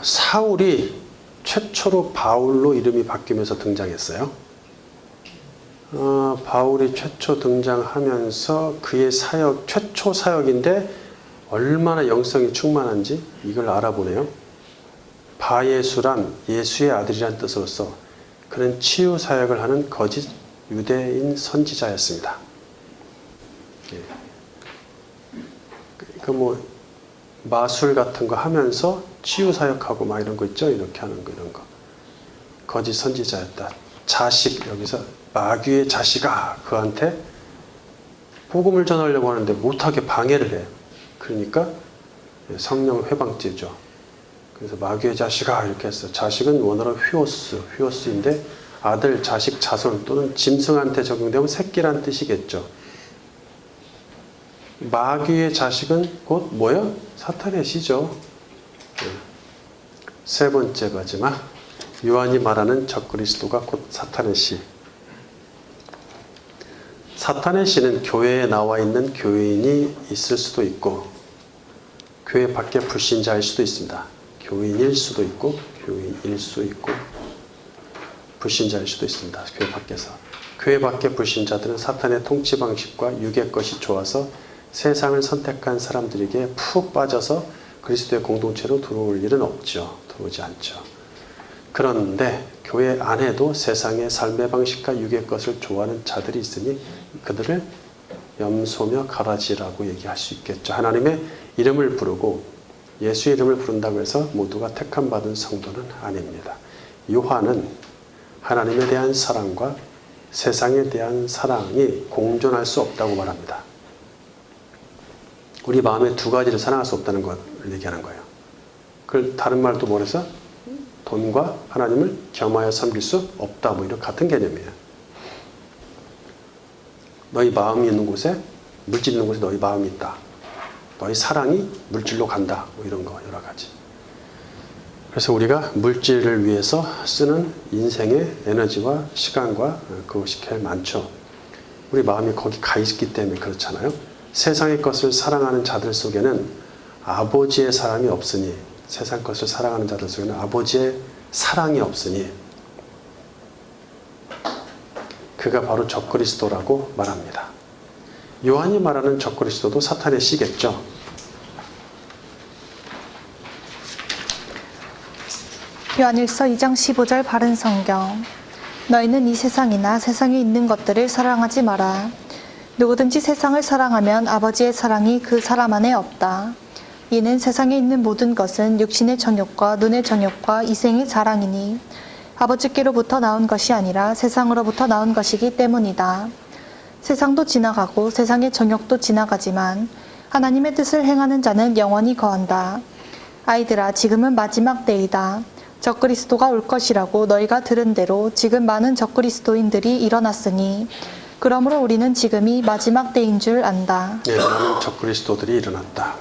사울이 최초로 바울로 이름이 바뀌면서 등장했어요. 바울이 최초 등장하면서 그의 사역, 최초 사역인데 얼마나 영성이 충만한지 이걸 알아보네요. 바예수란 예수의 아들이란 뜻으로서 그는 치유 사역을 하는 거짓 유대인 선지자였습니다. 그러니까 마술 같은 거 하면서 치유 사역하고 막 이런 거 있죠. 이렇게 하는 거 이런 거. 거짓 선지자였다. 자식, 여기서 마귀의 자식아, 그한테 복음을 전하려고 하는데 못하게 방해를 해요. 그러니까 성령 회방죄죠. 그래서 마귀의 자식아 이렇게 했어요. 자식은 원어로 휘오스인데 아들, 자식, 자손 또는 짐승한테 적용되면 새끼란 뜻이겠죠. 마귀의 자식은 곧 뭐예요? 사탄의 씨죠. 세 번째 마지막, 요한이 말하는 적그리스도가 곧 사탄의 씨. 사탄의 씨는 교회에 나와 있는 교회인이 있을 수도 있고 교회 밖에 불신자일 수도 있습니다. 교인일 수도 있고 교인일 수 있고 불신자일 수도 있습니다. 교회 밖에서. 교회 밖의 불신자들은 사탄의 통치 방식과 육의 것이 좋아서 세상을 선택한 사람들에게 푹 빠져서 그리스도의 공동체로 들어올 일은 없죠. 들어오지 않죠. 그런데 교회 안에도 세상의 삶의 방식과 육의 것을 좋아하는 자들이 있으니 그들을 염소며 가라지라고 얘기할 수 있겠죠. 하나님의 이름을 부르고 예수의 이름을 부른다고 해서 모두가 택함 받은 성도는 아닙니다. 요한은 하나님에 대한 사랑과 세상에 대한 사랑이 공존할 수 없다고 말합니다. 우리 마음에 두 가지를 사랑할 수 없다는 걸 얘기하는 거예요. 그걸 다른 말도 뭐래서 돈과 하나님을 겸하여 섬길 수 없다. 뭐 이런 같은 개념이에요. 너희 마음이 있는 곳에 물질 있는 곳에 너희 마음이 있다. 너희 사랑이 물질로 간다. 뭐 이런 거 여러 가지. 그래서 우리가 물질을 위해서 쓰는 인생의 에너지와 시간과 그것이 제일 많죠. 우리 마음이 거기 가 있기 때문에 그렇잖아요. 세상의 것을 사랑하는 자들 속에는 아버지의 사랑이 없으니 세상 것을 사랑하는 자들 속에는 아버지의 사랑이 없으니 그가 바로 적그리스도라고 말합니다. 요한이 말하는 적그리스도도 사탄의 씨겠죠. 요한일서 2장 15절 바른 성경. 너희는 이 세상이나 세상에 있는 것들을 사랑하지 마라. 누구든지 세상을 사랑하면 아버지의 사랑이 그 사람 안에 없다. 이는 세상에 있는 모든 것은 육신의 정욕과 눈의 정욕과 이생의 자랑이니 아버지께로부터 나온 것이 아니라 세상으로부터 나온 것이기 때문이다. 세상도 지나가고 세상의 정욕도 지나가지만 하나님의 뜻을 행하는 자는 영원히 거한다. 아이들아, 지금은 마지막 때이다. 적그리스도가 올 것이라고 너희가 들은 대로 지금 많은 적그리스도인들이 일어났으니 그러므로 우리는 지금이 마지막 때인 줄 안다. 네, 많은 적그리스도들이 일어났다.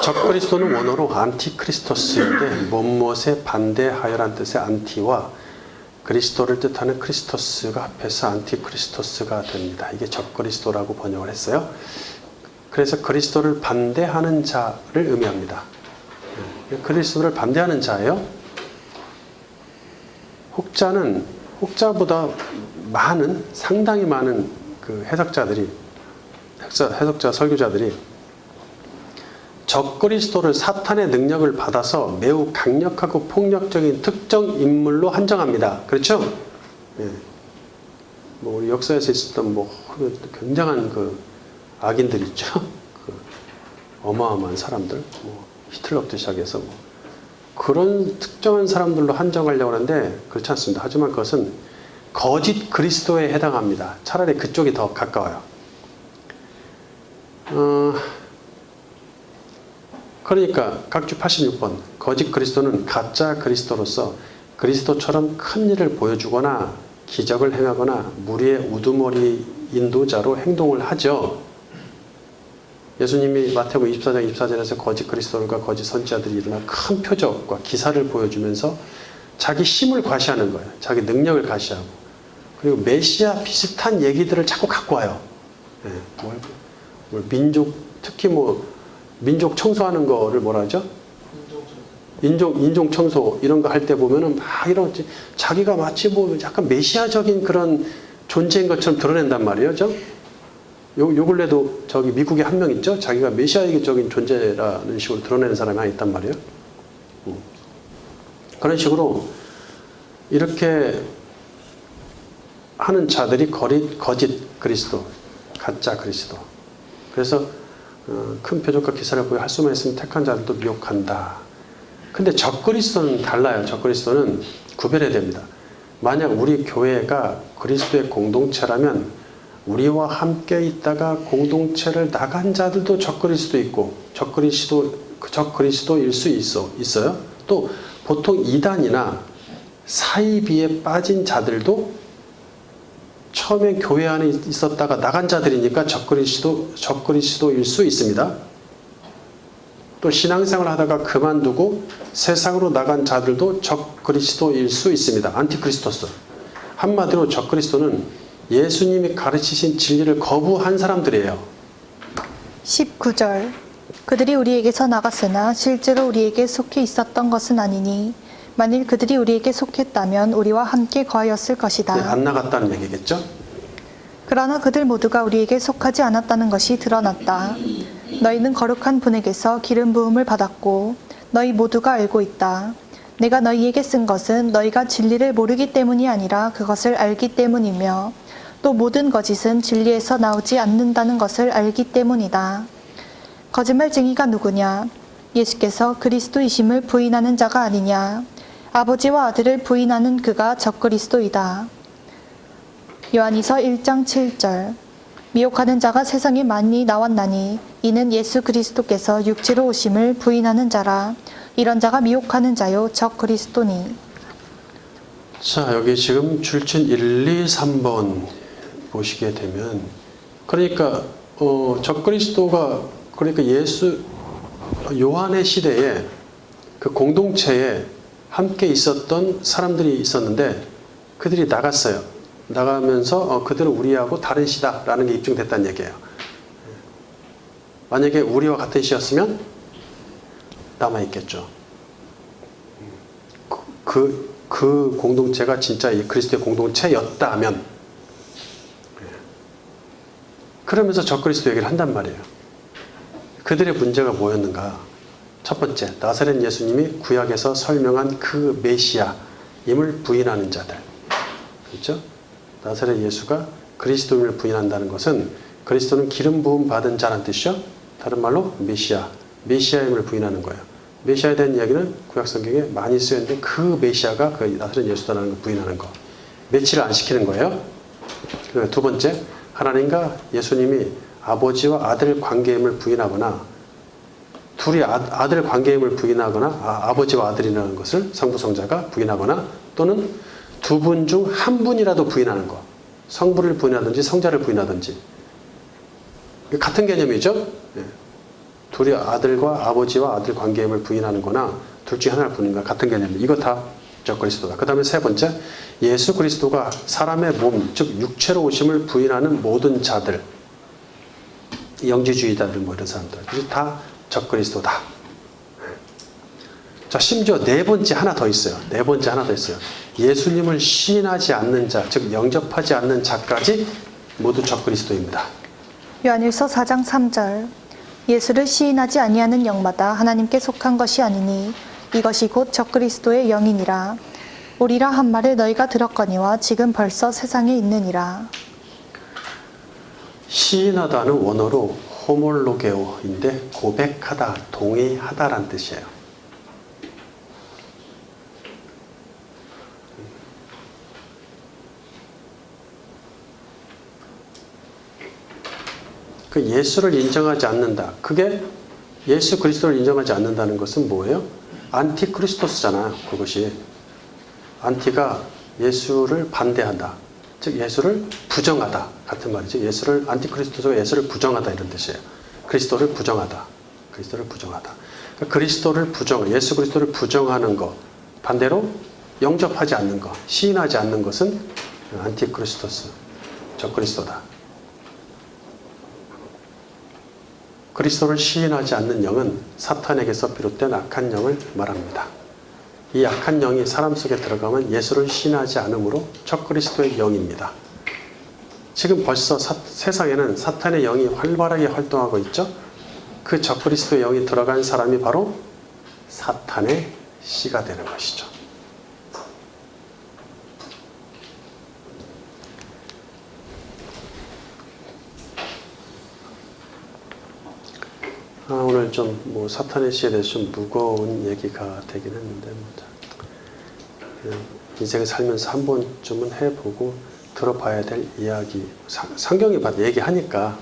적그리스도는 원어로 안티크리스토스인데 무엇에 반대하여란 뜻의 안티와 그리스도를 뜻하는 크리스토스가 합해서 안티크리스토스가 됩니다. 이게 적그리스도라고 번역을 했어요. 그래서 그리스도를 반대하는 자를 의미합니다. 그리스도를 반대하는 자예요. 혹자보다 많은, 상당히 많은 그 해석자, 설교자들이 적그리스도를 사탄의 능력을 받아서 매우 강력하고 폭력적인 특정 인물로 한정합니다. 그렇죠? 예. 뭐 우리 역사에서 있었던 뭐 굉장한 그 악인들 있죠. 그 어마어마한 사람들, 뭐 히틀러부터 시작해서 뭐 그런 특정한 사람들로 한정하려고 하는데 그렇지 않습니다. 하지만 그것은 거짓 그리스도에 해당합니다. 차라리 그쪽이 더 가까워요. 그러니까 각주 86번 거짓 그리스도는 가짜 그리스도로서 그리스도처럼 큰 일을 보여주거나 기적을 행하거나 무리의 우두머리 인도자로 행동을 하죠. 예수님이 마태복음 24장 24절에서 거짓 그리스도들과 거짓 선지자들이 일어나 큰 표적과 기사를 보여주면서 자기 힘을 과시하는 거예요. 자기 능력을 과시하고 그리고 메시아 비슷한 얘기들을 자꾸 갖고 와요. 네, 민족, 특히 뭐 민족 청소하는 거를 뭐라 하죠? 인종 청소 이런 거 할 때 보면은 막 이런 자기가 마치 뭐 약간 메시아적인 그런 존재인 것처럼 드러낸단 말이에요. 요 근래도 저기 미국에 한 명 있죠? 자기가 메시아적인 존재라는 식으로 드러내는 사람이 하나 있단 말이에요. 그런 식으로 이렇게 하는 자들이 거짓 그리스도, 가짜 그리스도. 그래서 큰 표적과 기사를 보여 할 수만 있으면 택한 자들도 미혹한다. 근데 적그리스도는 달라요. 적그리스도는 구별해야 됩니다. 만약 우리 교회가 그리스도의 공동체라면 우리와 함께 있다가 공동체를 나간 자들도 적그리스도 있고 적그리스도일 수 있어요. 또 보통 이단이나 사이비에 빠진 자들도 처음에 교회 안에 있었다가 나간 자들이니까 적그리스도일 수 있습니다. 또 신앙생활 하다가 그만두고 세상으로 나간 자들도 적그리스도일 수 있습니다. 안티크리스토스. 한마디로 적그리스도는 예수님이 가르치신 진리를 거부한 사람들이에요. 19절. 그들이 우리에게서 나갔으나 실제로 우리에게 속해 있었던 것은 아니니 만일 그들이 우리에게 속했다면 우리와 함께 거하였을 것이다. 안 나갔다는 얘기겠죠? 그러나 그들 모두가 우리에게 속하지 않았다는 것이 드러났다. 너희는 거룩한 분에게서 기름 부음을 받았고 너희 모두가 알고 있다. 내가 너희에게 쓴 것은 너희가 진리를 모르기 때문이 아니라 그것을 알기 때문이며 또 모든 거짓은 진리에서 나오지 않는다는 것을 알기 때문이다. 거짓말쟁이가 누구냐? 예수께서 그리스도이심을 부인하는 자가 아니냐? 아버지와 아들을 부인하는 그가 적그리스도이다. 요한이서 1장 7절. 미혹하는 자가 세상에 많이 나왔나니 이는 예수 그리스도께서 육체로 오심을 부인하는 자라. 이런 자가 미혹하는 자요 적그리스도니. 자, 여기 지금 줄친 1, 2, 3번 보시게 되면 그러니까 적그리스도가 그러니까 요한의 시대에 그 공동체에 함께 있었던 사람들이 있었는데 그들이 나갔어요. 나가면서 그들은 우리하고 다른 시다라는 게 입증됐다는 얘기예요. 만약에 우리와 같은 시였으면 남아있겠죠. 그 공동체가 진짜 이 그리스도의 공동체였다면 그러면서 적그리스도 얘기를 한단 말이에요. 그들의 문제가 뭐였는가? 첫 번째, 나사렛 예수님이 구약에서 설명한 그 메시아임을 부인하는 자들. 그렇죠? 나사렛 예수가 그리스도임을 부인한다는 것은 그리스도는 기름 부음 받은 자란 뜻이죠. 다른 말로 메시아임을 부인하는 거예요. 메시아에 대한 이야기는 구약 성경에 많이 쓰였는데 그 메시아가 그 나사렛 예수다라는 걸 부인하는 거. 매치를 안 시키는 거예요. 그리고 두 번째, 하나님과 예수님이 아버지와 아들 관계임을 부인하거나 둘이 아들 관계임을 부인하거나 아버지와 아들이라는 것을 성부성자가 부인하거나 또는 두 분 중 한 분이라도 부인하는 거. 성부를 부인하든지 성자를 부인하든지 같은 개념이죠. 둘이 아버지와 아들 관계임을 부인하는 거나 둘 중에 하나를 부인하는 거 같은 개념입니다. 이거 다 적그리스도다. 그 다음에 세 번째, 예수 그리스도가 사람의 몸, 즉 육체로 오심을 부인하는 모든 자들, 영지주의자들 뭐 이런 사람들 다 적그리스도다. 자, 심지어 네 번째 하나 더 있어요. 예수님을 시인하지 않는 자, 즉 영접하지 않는 자까지 모두 적그리스도입니다. 요한일서 4장 3절. 예수를 시인하지 아니하는 영마다 하나님께 속한 것이 아니니 이것이 곧 적그리스도의 영이니라. 우리라 한 말을 너희가 들었거니와 지금 벌써 세상에 있느니라. 시인하다는 원어로 호몰로게오인데 고백하다, 동의하다란 뜻이에요. 그 예수를 인정하지 않는다. 그게 예수 그리스도를 인정하지 않는다는 것은 뭐예요? 안티크리스토스잖아요. 그것이. 안티가 예수를 반대한다. 즉 예수를 부정하다. 같은 말이죠. 안티크리스토스가 예수를 부정하다 이런 뜻이에요. 그리스도를 부정하다. 그러니까 예수 그리스도를 부정하는 것. 반대로 영접하지 않는 것, 시인하지 않는 것은 안티크리스토스, 적그리스도다. 그리스도를 시인하지 않는 영은 사탄에게서 비롯된 악한 영을 말합니다. 이 악한 영이 사람 속에 들어가면 예수를 시인하지 않으므로 적그리스도의 영입니다. 지금 벌써 세상에는 사탄의 영이 활발하게 활동하고 있죠. 그 적그리스도의 영이 들어간 사람이 바로 사탄의 씨가 되는 것이죠. 오늘 좀 사탄의 씨에 대해서 좀 무거운 얘기가 되긴 했는데 인생을 살면서 한 번쯤은 해보고 들어봐야 될 이야기, 성경이 얘기하니까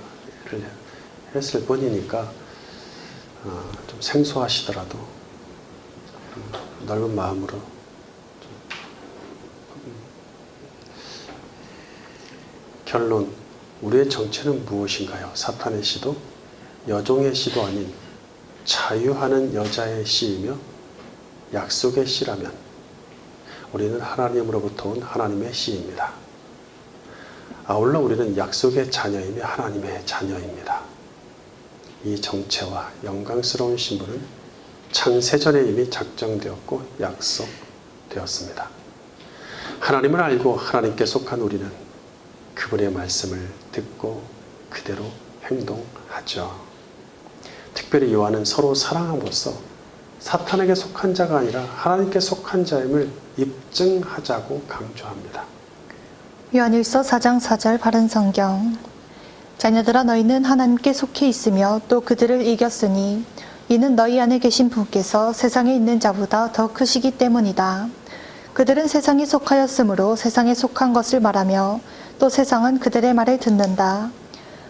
했을 뿐이니까 좀 생소하시더라도 넓은 마음으로 결론, 우리의 정체는 무엇인가요? 사탄의 씨도 여종의 씨도 아닌 자유하는 여자의 씨이며 약속의 씨라면 우리는 하나님으로부터 온 하나님의 씨입니다. 아울러 우리는 약속의 자녀이며 하나님의 자녀입니다. 이 정체와 영광스러운 신분은 창세전에 이미 작정되었고 약속되었습니다. 하나님을 알고 하나님께 속한 우리는 그분의 말씀을 듣고 그대로 행동하죠. 특별히 요한은 서로 사랑함으로써 사탄에게 속한 자가 아니라 하나님께 속한 자임을 입증하자고 강조합니다. 요한일서 4장 4절 바른 성경. 자녀들아 너희는 하나님께 속해 있으며 또 그들을 이겼으니 이는 너희 안에 계신 분께서 세상에 있는 자보다 더 크시기 때문이다. 그들은 세상에 속하였으므로 세상에 속한 것을 말하며 또 세상은 그들의 말을 듣는다.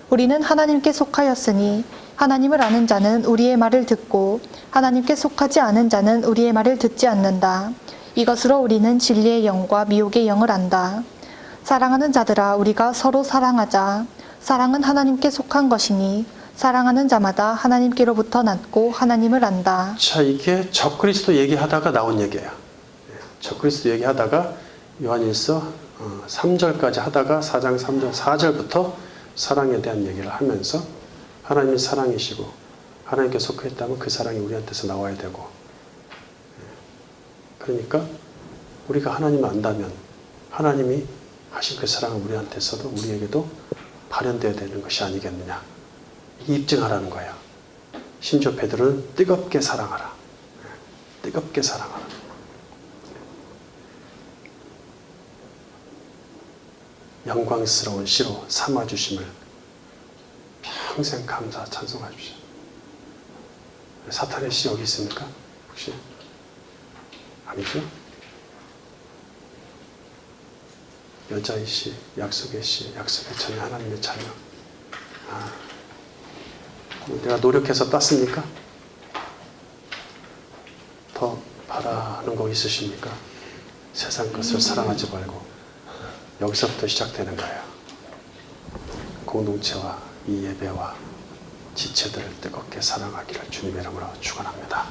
우리는 하나님께 속하였으니 하나님을 아는 자는 우리의 말을 듣고 하나님께 속하지 않은 자는 우리의 말을 듣지 않는다. 이것으로 우리는 진리의 영과 미혹의 영을 안다. 사랑하는 자들아 우리가 서로 사랑하자. 사랑은 하나님께 속한 것이니 사랑하는 자마다 하나님께로부터 났고 하나님을 안다. 자, 이게 적그리스도 얘기하다가 나온 얘기예요. 적그리스도 얘기하다가 요한일서 3절까지 하다가 4장 3절 4절부터 사랑에 대한 얘기를 하면서 하나님이 사랑이시고 하나님께 속했다면 그 사랑이 우리한테서 나와야 되고, 그러니까 우리가 하나님을 안다면 하나님이 하신 그 사랑은 우리한테서도 우리에게도 발현되어야 되는 것이 아니겠느냐, 입증하라는 거예요. 심지어 베드로는 뜨겁게 사랑하라, 뜨겁게 사랑하라. 영광스러운 씨로 삼아주심을 평생 감사 찬송하십시오. 사탄의 씨 여기 있습니까? 혹시? 아니죠? 여자의 씨, 약속의 씨, 약속의 자녀, 하나님의 자녀. 내가 노력해서 땄습니까? 더 바라는 거 있으십니까? 세상 것을 사랑하지 말고 여기서부터 시작되는 거예요. 공동체와 이 예배와 지체들을 뜨겁게 사랑하기를 주님의 이름으로 축원합니다.